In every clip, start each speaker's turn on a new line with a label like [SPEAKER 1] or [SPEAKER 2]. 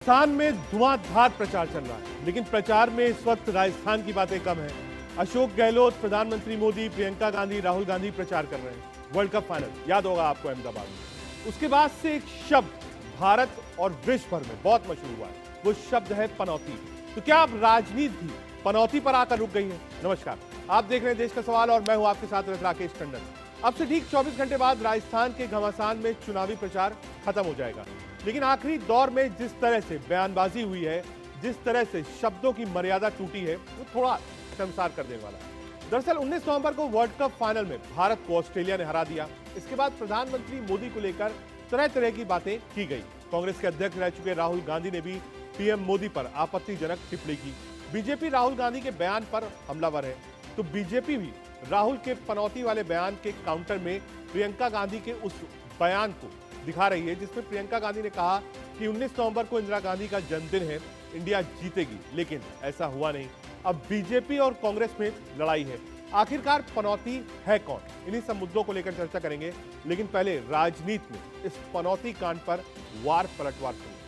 [SPEAKER 1] राजस्थान में धुआंधार प्रचार चल रहा है, लेकिन प्रचार में इस वक्त राजस्थान की बातें कम है। अशोक गहलोत, प्रधानमंत्री मोदी, प्रियंका गांधी, राहुल गांधी प्रचार कर रहे हैं। वर्ल्ड कप फाइनल याद होगा आपको अहमदाबाद में। उसके बाद से एक शब्द भारत और विश्व भर में बहुत मशहूर हुआ है, वो शब्द है पनौती। तो क्या अब राजनीति भी पनौती पर आकर रुक गई है? नमस्कार, आप देख रहे हैं देश का सवाल और मैं हूं आपके साथ राकेश टंडन। अब से ठीक 24 घंटे बाद राजस्थान के घमासान में चुनावी प्रचार खत्म हो जाएगा, लेकिन आखिरी दौर में जिस तरह से बयानबाजी हुई है, जिस तरह से शब्दों की मर्यादा टूटी है, वो थोड़ा शर्मसार कर देने वाला है। दरअसल 19 नवंबर को वर्ल्ड कप फाइनल में भारत को ऑस्ट्रेलिया ने हरा दिया। इसके बाद प्रधानमंत्री मोदी को लेकर तरह तरह की बातें की गई। कांग्रेस के अध्यक्ष रह चुके राहुल गांधी ने भी पीएम मोदी पर आपत्तिजनक टिप्पणी की। बीजेपी राहुल गांधी के बयान पर हमलावर है, तो बीजेपी भी राहुल के पनौती वाले बयान के काउंटर में प्रियंका गांधी के उस बयान को दिखा रही है, जिसमें प्रियंका गांधी ने कहा कि 19 नवंबर को इंदिरा गांधी का जन्मदिन है, इंडिया जीतेगी, लेकिन ऐसा हुआ नहीं। अब बीजेपी और कांग्रेस में लड़ाई है। आखिरकार पनौती है कौन? इन्हीं सब मुद्दों को लेकर चर्चा करेंगे, लेकिन पहले राजनीति में इस पनौती कांड पर वार पलटवार सुनिए।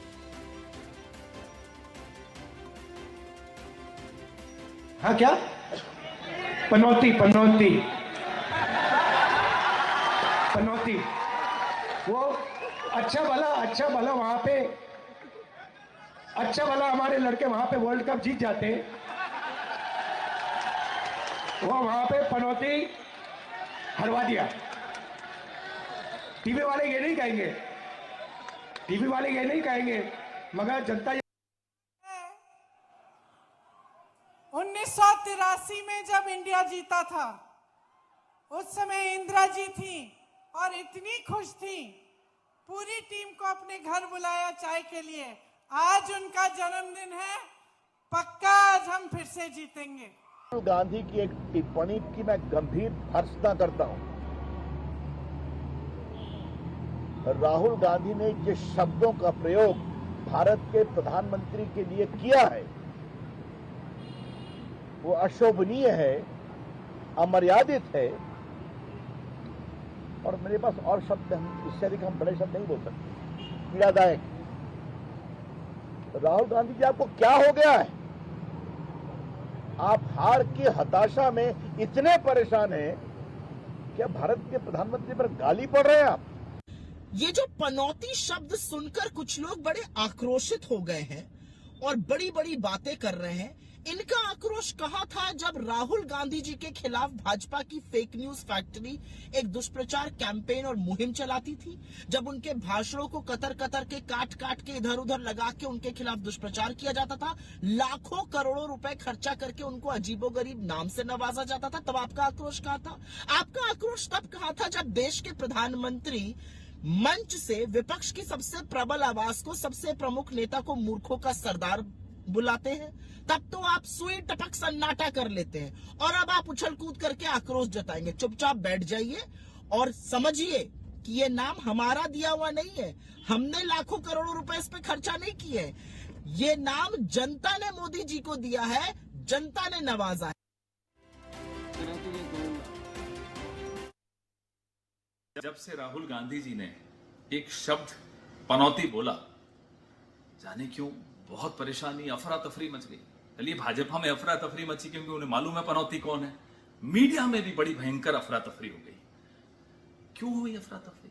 [SPEAKER 2] हाँ, क्या पनौती पनौती पनौती वो अच्छा भला वहां पे हमारे लड़के वहां पे वर्ल्ड कप जीत जाते, वो वहां पे पनौती हरवा दिया। टीवी वाले ये नहीं कहेंगे, मगर जनता
[SPEAKER 3] 1983 में जब इंडिया जीता था, उस समय इंदिरा जी थी और इतनी खुश थी, पूरी टीम को अपने घर बुलाया चाय के लिए। आज उनका जन्मदिन है, पक्का आज हम फिर से जीतेंगे।
[SPEAKER 4] राहुल गांधी की एक टिप्पणी की मैं गंभीर भर्त्सना करता हूं। राहुल गांधी ने जिस शब्दों का प्रयोग भारत के प्रधानमंत्री के लिए किया है, वो अशोभनीय है, अमर्यादित है, और मेरे पास और शब्द हम इससे अधिक हम बड़े शब्द नहीं बोल सकते। पीड़ादायक। राहुल गांधी जी, आपको क्या हो गया है? आप हार की हताशा में इतने परेशान हैं कि भारत के प्रधानमंत्री पर गाली पड़ रहे हैं आप।
[SPEAKER 5] ये जो पनौती शब्द सुनकर कुछ लोग बड़े आक्रोशित हो गए हैं और बड़ी बड़ी बातें कर रहे हैं। इनका आक्रोश कहां था जब राहुल गांधी जी के खिलाफ भाजपा की फेक न्यूज फैक्ट्री एक दुष्प्रचार कैंपेन और मुहिम चलाती थी, जब उनके भाषणों को कतर कतर के काट के इधर उधर लगा के उनके खिलाफ दुष्प्रचार किया जाता था, लाखों करोड़ों रुपए खर्चा करके उनको अजीबोगरीब नाम से नवाजा जाता था। तब आपका आक्रोश कहां था? आपका आक्रोश तब कहां था जब देश के प्रधानमंत्री मंच से विपक्ष की सबसे प्रबल आवाज को, सबसे प्रमुख नेता को मूर्खों का सरदार बुलाते हैं। तब तो आप सुई टपक सन्नाटा कर लेते हैं और अब आप उछल कूद करके आक्रोश जताएंगे। चुपचाप बैठ जाइए और समझिए कि ये नाम हमारा दिया हुआ नहीं है, हमने लाखों करोड़ों रुपए इस पे खर्चा नहीं किए। ये नाम जनता ने मोदी जी को दिया है, जनता ने नवाजा है।
[SPEAKER 6] जब से राहुल गांधी जी ने एक शब्द पनौती बोला, जाने क्यों बहुत परेशानी, अफरा तफरी मच गई। चलिए, भाजपा में अफरा तफरी मची क्योंकि उन्हें मालूम है पनौती कौन है। मीडिया में भी बड़ी भयंकर अफरा तफरी हो गई। क्यों हुई अफरा तफरी?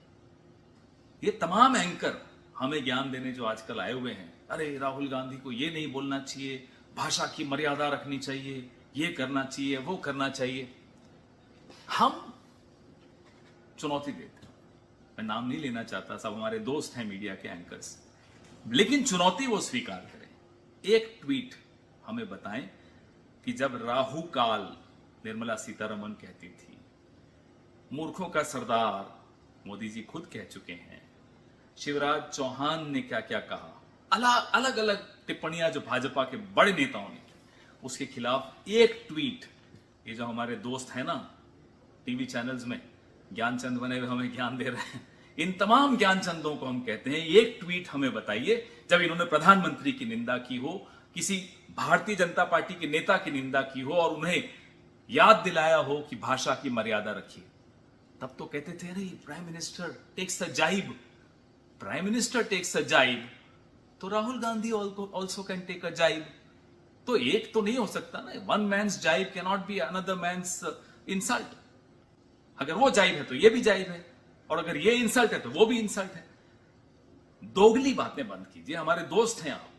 [SPEAKER 6] ये तमाम एंकर हमें ज्ञान देने जो आजकल आए हुए हैं, अरे राहुल गांधी को ये नहीं बोलना चाहिए, भाषा की मर्यादा रखनी चाहिए, ये करना चाहिए, वो करना चाहिए। हम चुनौती देते हैं, मैं नाम नहीं लेना चाहता, सब हमारे दोस्त हैं मीडिया के एंकर्स, लेकिन चुनौती वो स्वीकार करें। एक ट्वीट हमें बताएं कि जब राहु काल निर्मला सीतारमण कहती थी, मूर्खों का सरदार मोदी जी खुद कह चुके हैं, शिवराज चौहान ने क्या क्या कहा, अलग अलग टिप्पणियां जो भाजपा के बड़े नेताओं ने की, उसके खिलाफ एक ट्वीट, ये जो हमारे दोस्त हैं ना टीवी चैनल्स में ज्ञानचंद बने हुए हमें ज्ञान दे रहे हैं, इन तमाम ज्ञानचंदों को हम कहते हैं, एक ट्वीट हमें बताइए जब इन्होंने प्रधानमंत्री की निंदा की हो, किसी भारतीय जनता पार्टी के नेता की निंदा की हो और उन्हें याद दिलाया हो कि भाषा की मर्यादा रखिए। तब तो कहते थे, अरे प्राइम मिनिस्टर टेक्स अ जाइब, prime minister takes a jibe, तो Rahul Gandhi also can take a jibe. तो एक तो नहीं हो सकता ना, one man's jibe can not be another man's insult. अगर वो जाइब है तो ये भी जाइब है, और अगर ये इंसल्ट है तो वो भी इंसल्ट है। दोगली बातें बंद कीजिए। हमारे दोस्त हैं आप,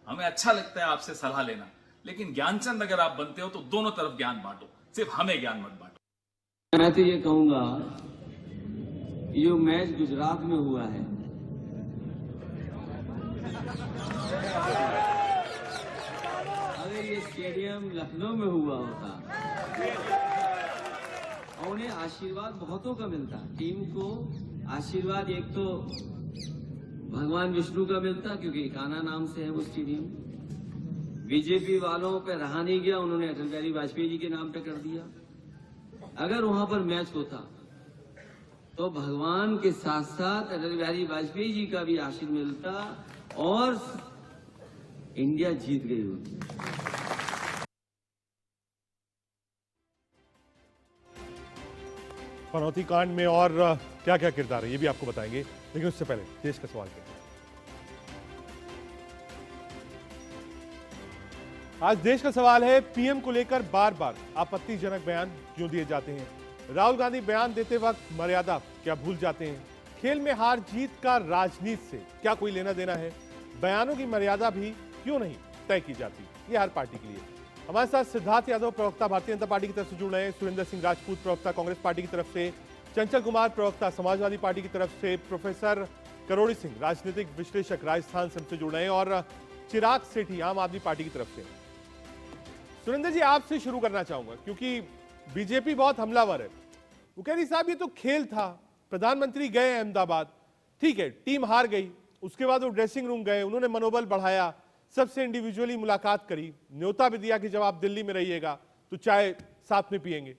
[SPEAKER 6] हमें अच्छा लगता है आपसे सलाह लेना, लेकिन ज्ञानचंद अगर आप बनते हो तो दोनों तरफ ज्ञान बांटो, सिर्फ हमें ज्ञान मत बांटो।
[SPEAKER 7] मैं तो ये कहूंगा, ये मैच गुजरात में हुआ है, अगर ये स्टेडियम लखनऊ में हुआ होता और उन्हें आशीर्वाद बहुतों का मिलता, टीम को आशीर्वाद एक तो भगवान विष्णु का मिलता क्योंकि कान्हा नाम से है वो स्टेडियम। बीजेपी वालों पे रहा नहीं गया, उन्होंने अटल बिहारी वाजपेयी जी के नाम पे कर दिया। अगर वहां पर मैच होता तो भगवान के साथ साथ अटल बिहारी वाजपेयी जी का भी आशीर्वाद मिलता और इंडिया जीत गई होती।
[SPEAKER 1] पनौती कांड में और क्या क्या किरदार है ये भी आपको बताएंगे, लेकिन उससे पहले देश का सवाल क्या है। आज देश का सवाल है, पीएम को लेकर बार बार आपत्तिजनक बयान क्यों दिए जाते हैं। राहुल गांधी बयान देते वक्त मर्यादा क्या भूल जाते हैं। खेल में हार जीत का राजनीति से क्या कोई लेना देना है। बयानों की मर्यादा भी क्यों नहीं तय की जाती, ये हर पार्टी के लिए। हमारे साथ सिद्धार्थ यादव प्रवक्ता भारतीय जनता पार्टी की तरफ से जुड़ रहे हैं, सुरेंद्र सिंह राजपूत प्रवक्ता कांग्रेस पार्टी की तरफ से, चंचल कुमार प्रवक्ता समाजवादी पार्टी की तरफ से, प्रोफेसर करोड़ी सिंह राजनीतिक विश्लेषक राजस्थान से हमसे जुड़ रहे हैं, और चिराग सेठी आम आदमी पार्टी की तरफ से। सुरेंद्र जी, आपसे शुरू करना चाहूंगा क्योंकि बीजेपी बहुत हमलावर है। वो कह रही साहब ये तो खेल था, प्रधानमंत्री गए अहमदाबाद, ठीक है टीम हार गई, उसके बाद वो ड्रेसिंग रूम गए, उन्होंने मनोबल बढ़ाया, सबसे इंडिविजुअली मुलाकात करी, न्योता भी दिया कि जब आप दिल्ली में रहिएगा तो चाय साथ में पिएंगे।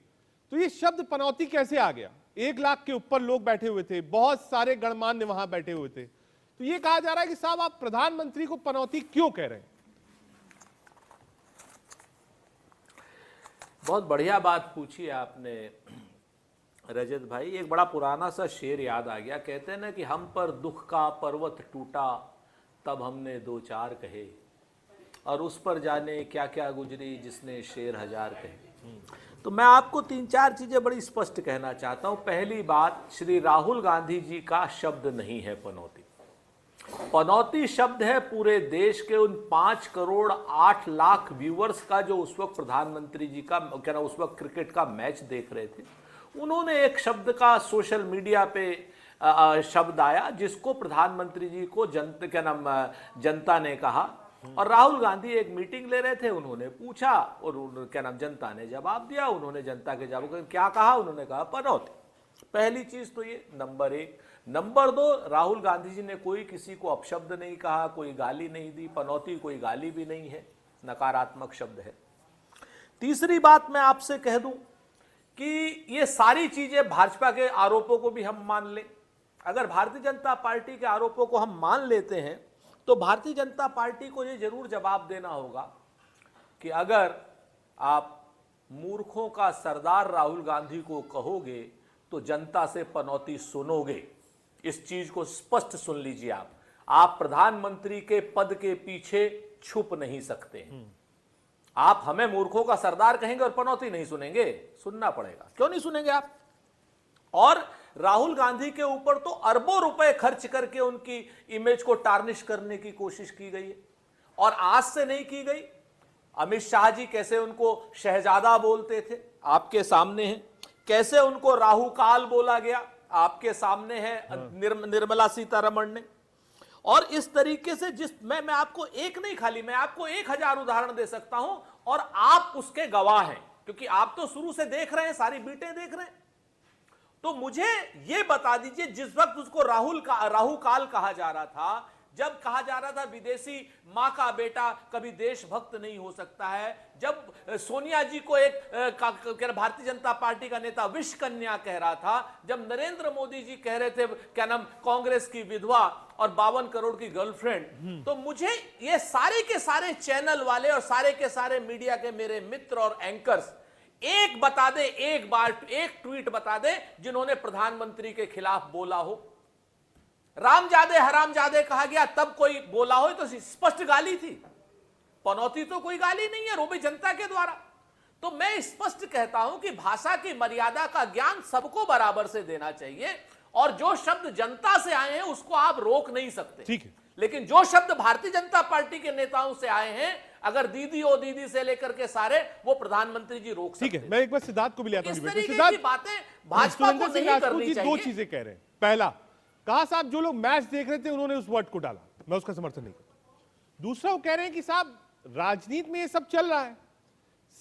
[SPEAKER 1] तो ये शब्द पनौती कैसे आ गया? 1 लाख के ऊपर लोग बैठे हुए थे, बहुत सारे गणमान्य वहां बैठे हुए थे, तो ये कहा जा रहा है कि साहब आप प्रधानमंत्री को पनौती क्यों कह रहे हैं?
[SPEAKER 8] बहुत बढ़िया बात पूछी आपने रजत भाई। एक बड़ा पुराना सा शेर याद आ गया, कहते हैं ना कि हम पर दुख का पर्वत टूटा तब हमने 2 4 कहे, और उस पर जाने क्या क्या गुजरी जिसने शेर 1000 कहे। तो मैं आपको 3-4 चीजें बड़ी स्पष्ट कहना चाहता हूं। पहली बात, श्री राहुल गांधी जी का शब्द नहीं है पनौती। पनौती शब्द है पूरे देश के उन 5 करोड़ 8 लाख व्यूअर्स का, जो उस वक्त प्रधानमंत्री जी का क्या ना उस वक्त क्रिकेट का मैच देख रहे थे। उन्होंने एक शब्द का सोशल मीडिया पे शब्द आया जिसको प्रधानमंत्री जी को जनता ने कहा, और राहुल गांधी एक मीटिंग ले रहे थे, उन्होंने पूछा और जनता ने जवाब दिया। उन्होंने जनता के जवाब क्या कहा, उन्होंने कहा पनौती। पहली चीज तो ये नंबर 1। नंबर 2, राहुल गांधी जी ने कोई किसी को अपशब्द नहीं कहा, कोई गाली नहीं दी। पनौती कोई गाली भी नहीं है, नकारात्मक शब्द है। तीसरी बात मैं आपसे कह दूं कि ये सारी चीजें भाजपा के आरोपों को भी हम मान लें। अगर भारतीय जनता पार्टी के आरोपों को हम मान लेते हैं तो भारतीय जनता पार्टी को ये जरूर जवाब देना होगा कि अगर आप मूर्खों का सरदार राहुल गांधी को कहोगे तो जनता से पनौती सुनोगे। इस चीज को स्पष्ट सुन लीजिए आप प्रधानमंत्री के पद के पीछे छुप नहीं सकते। आप हमें मूर्खों का सरदार कहेंगे और पनौती नहीं सुनेंगे? सुनना पड़ेगा। क्यों नहीं सुनेंगे आप? और राहुल गांधी के ऊपर तो अरबों रुपए खर्च करके उनकी इमेज को टार्निश करने की कोशिश की गई है, और आज से नहीं की गई। अमित शाह जी कैसे उनको शहजादा बोलते थे, आपके सामने है। कैसे उनको राहुकाल बोला गया, आपके सामने है निर्मला सीतारमण ने। और इस तरीके से मैं आपको एक नहीं, खाली मैं आपको 1000 उदाहरण दे सकता हूं, और आप उसके गवाह हैं क्योंकि आप तो शुरू से देख रहे हैं, सारी बीटें देख रहे हैं। तो मुझे यह बता दीजिए, जिस वक्त उसको राहुकाल कहा जा रहा था, जब कहा जा रहा था विदेशी मां का बेटा कभी देशभक्त नहीं हो सकता है, जब सोनिया जी को एक भारतीय जनता पार्टी का नेता विष कन्या कह रहा था, जब नरेंद्र मोदी जी कह रहे थे कांग्रेस की विधवा और 52 करोड़ की गर्लफ्रेंड, तो मुझे ये सारे के सारे चैनल वाले और सारे के सारे मीडिया के मेरे मित्र और एंकर्स एक बता दे, एक बार एक ट्वीट बता दे जिन्होंने प्रधानमंत्री के खिलाफ बोला हो। रामजादे हरामजादे कहा गया, तब कोई बोला हो तो स्पष्ट गाली थी। पनौती तो कोई गाली नहीं है, वो भी जनता के द्वारा। तो मैं स्पष्ट कहता हूं कि भाषा की मर्यादा का ज्ञान सबको बराबर से देना चाहिए, और जो शब्द जनता से आए हैं उसको आप रोक नहीं सकते।
[SPEAKER 1] ठीक है,
[SPEAKER 8] लेकिन जो शब्द भारतीय जनता पार्टी के नेताओं से आए हैं, अगर दीदी ओ दीदी से लेकर के सारे, वो प्रधानमंत्री जी रोक सकते
[SPEAKER 1] ठीक है। मैं एक बार सिद्धार्थ को भी ले आता
[SPEAKER 8] इस
[SPEAKER 1] हूं।
[SPEAKER 8] तरीके
[SPEAKER 1] सिद्धार्थ,
[SPEAKER 8] की बातें भाजपा को
[SPEAKER 1] सुरेंद्र सिंह
[SPEAKER 8] नहीं
[SPEAKER 1] राजपूत
[SPEAKER 8] करनी
[SPEAKER 1] जी
[SPEAKER 8] चाहिए।
[SPEAKER 1] दो चीजें कह रहे हैं। पहला, कहा साहब जो लोग मैच देख रहे थे उन्होंने उस वर्ड को डाला, मैं उसका समर्थन नहीं करता। दूसरा, वो कह रहे हैं कि साहब राजनीति में ये सब चल रहा है,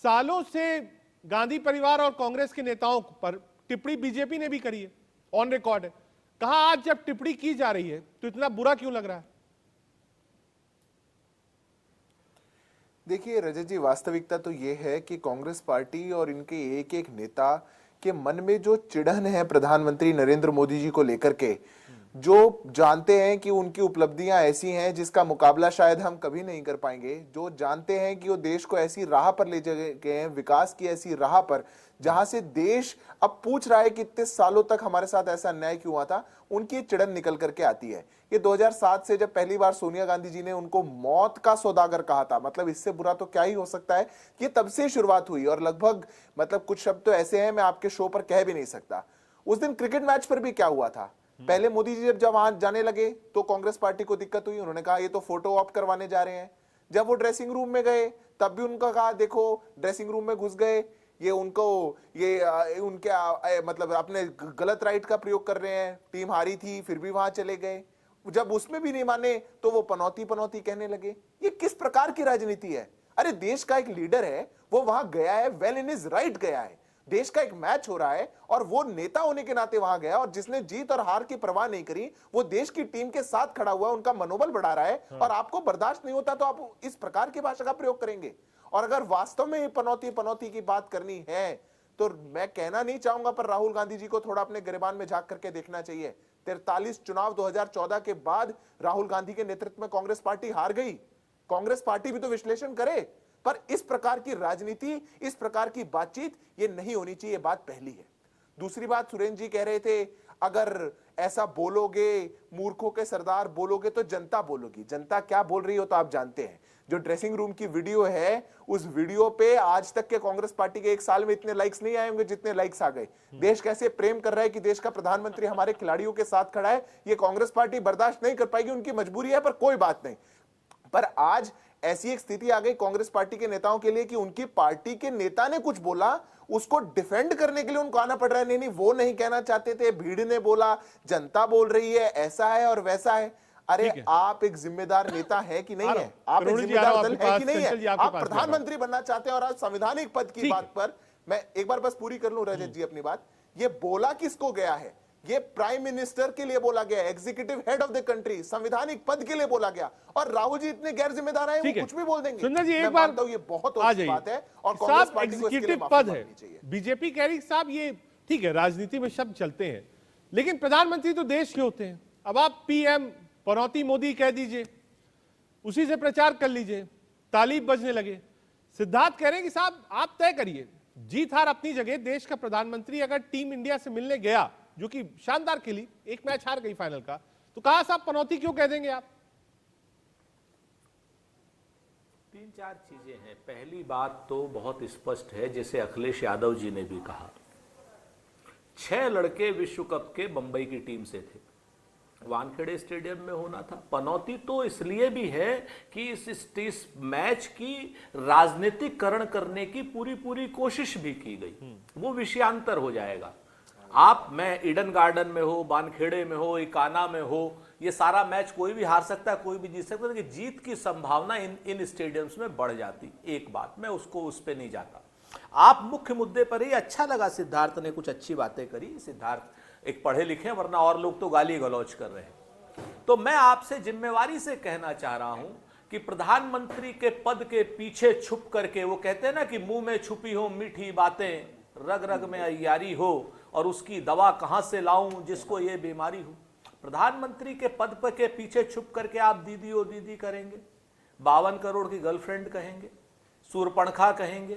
[SPEAKER 1] सालों से गांधी परिवार और कांग्रेस के नेताओं पर टिप्पणी बीजेपी ने भी करी है, ऑन रिकॉर्ड है। कहा आज जब टिप्पणी की जा रही है तो इतना बुरा क्यों लग रहा है?
[SPEAKER 9] देखिए रजत जी, वास्तविकता तो ये है कि कांग्रेस पार्टी और इनके एक एक नेता के मन में जो चिढ़न है प्रधानमंत्री नरेंद्र मोदी जी को लेकर के, जो जानते हैं कि उनकी उपलब्धियां ऐसी हैं जिसका मुकाबला शायद हम कभी नहीं कर पाएंगे, जो जानते हैं कि वो देश को ऐसी राह पर ले गए हैं, विकास की ऐसी राह पर जहां से देश अब पूछ रहा है कि इतने सालों तक हमारे साथ ऐसा अन्याय क्यों हुआ था, उनकी चिड़न निकल करके आती है। ये 2007 से जब पहली बार सोनिया गांधी जी ने उनको मौत का सौदागर कहा था, मतलब इससे बुरा तो क्या ही हो सकता है, ये तब से शुरुआत हुई। और लगभग मतलब कुछ शब्द तो ऐसे हैं मैं आपके शो पर कह भी नहीं सकता। उस दिन क्रिकेट मैच पर भी क्या हुआ था, पहले मोदी जी जब वहां जाने लगे तो कांग्रेस पार्टी को दिक्कत हुई, उन्होंने कहा ये तो फोटो ऑप करवाने जा रहे हैं। जब वो ड्रेसिंग रूम में गए तब भी उनका कहा देखो ड्रेसिंग रूम में घुस गए, ये उनको ये उनके मतलब अपने गलत राइट का प्रयोग कर रहे हैं, टीम हारी थी फिर भी वहां चले गए। जब उसमें भी नहीं माने तो वो पनौती पनौती कहने लगे। ये किस प्रकार की राजनीति है? अरे देश का एक लीडर है, वो वहां गया है, वेल इन इज राइट गया है, देश का एक मैच हो रहा है और वो नेता होने के नाते वहां गया, और जिसने जीत और हार की परवाह नहीं करी, वो देश की टीम के साथ खड़ा हुआ, उनका मनोबल बढ़ा रहा है। और आपको बर्दाश्त नहीं होता तो आप इस प्रकार की भाषा का प्रयोग करेंगे। और अगर वास्तव में पनौती पनौती की बात करनी है तो मैं कहना नहीं चाहूंगा, पर राहुल गांधी जी को थोड़ा अपने गिरबान में झांक करके देखना चाहिए। 43 चुनाव 2014 के बाद राहुल गांधी के नेतृत्व में कांग्रेस पार्टी हार गई। कांग्रेस पार्टी भी तो विश्लेषण करे, पर इस प्रकार की राजनीति, इस प्रकार की बातचीत ये नहीं होनी चाहिए, बात पहली है। दूसरी बात, सुरेंद्र जी कह रहे थे अगर ऐसा बोलोगे, मूर्खों के सरदार बोलोगे तो जनता बोलोगी। जनता क्या बोल रही हो तो आप जानते हैं। जो ड्रेसिंग रूम की वीडियो है, उस वीडियो पे आज तक के कांग्रेस पार्टी के एक साल में इतने लाइक्स नहीं आए होंगे जितने लाइक्स आ गए। देश कैसे प्रेम कर रहा है कि देश का प्रधानमंत्री हमारे खिलाड़ियों के साथ खड़ा है, ये कांग्रेस पार्टी बर्दाश्त नहीं कर पाएगी, उनकी मजबूरी है, पर कोई बात नहीं। पर आज ऐसी एक स्थिति आ गई कांग्रेस पार्टी के नेताओं के लिए कि उनकी पार्टी के नेता ने कुछ बोला, उसको डिफेंड करने के लिए उनको आना पड़ रहा है। नहीं, वो नहीं कहना चाहते थे, भीड़ ने बोला, जनता बोल रही है, ऐसा है और वैसा है। अरे आप एक जिम्मेदार नेता है कि नहीं है? आप एक जिम्मेदार दल है कि नहीं है? आप प्रधानमंत्री बनना चाहते हैं और आज संवैधानिक पद की बात पर मैं एक बार बस पूरी कर लूं रजत जी अपनी बात। ये बोला किसको गया है? ये प्राइम मिनिस्टर के लिए बोला गया, executive head of the country, संवैधानिक पद के लिए बोला गया। और राहुल जी इतने गैर जिम्मेदार हैं, वो कुछ भी बोल देंगे।
[SPEAKER 1] सुंदर जी एक बार
[SPEAKER 9] ये बहुत अच्छी बात है और
[SPEAKER 1] कांग्रेस पार्टी को इसके लिए पद है। बीजेपी कह रही साहब ये ठीक है, राजनीति में शब्द चलते हैं, लेकिन प्रधानमंत्री तो देश के होते हैं। अब आप पीएम पनौती मोदी कह दीजिए, उसी से प्रचार कर लीजिए, तालीब बजने लगे। सिद्धार्थ कह रहे हैं कि साहब आप तय करिए, जीत हार अपनी जगह, देश का प्रधानमंत्री अगर टीम इंडिया से मिलने गया, जो कि शानदार खेली, एक मैच हार गई फाइनल का, तो कहा साहब पनौती क्यों कह देंगे आप?
[SPEAKER 8] तीन चार चीजें हैं। पहली बात तो बहुत स्पष्ट है, जैसे अखिलेश यादव जी ने भी कहा, 6 लड़के विश्व कप के बंबई की टीम से थे, वानखेड़े स्टेडियम में होना था। पनौती तो इसलिए भी है कि इस मैच की राजनीतिकरण करने की पूरी कोशिश भी की गई, वो विषयांतर हो जाएगा। आप मैं ईडन गार्डन में हो, वानखेड़े में हो, इकाना में हो, ये सारा मैच कोई भी हार सकता है, कोई भी जीत सकता है, लेकिन जीत की संभावना इन स्टेडियम्स में बढ़ जाती। एक बात, मैं उस पर नहीं जाता। आप मुख्य मुद्दे पर ही, अच्छा लगा सिद्धार्थ ने कुछ अच्छी बातें करी। सिद्धार्थ एक पढ़े लिखे, वरना और लोग तो गाली गलौज कर रहे हैं। तो मैं आपसे जिम्मेवारी से कहना चाह रहा हूं कि प्रधानमंत्री के पद के पीछे छुप करके, वो कहते हैं ना कि मुंह में छुपी हो मीठी बातें, रग रग में अय्यारी हो, और उसकी दवा कहां से लाऊं जिसको ये बीमारी हो। प्रधानमंत्री के पद पर के पीछे छुप करके आप दीदी ओ दीदी करेंगे, 52 करोड़ की गर्लफ्रेंड कहेंगे, सूरपणखा कहेंगे,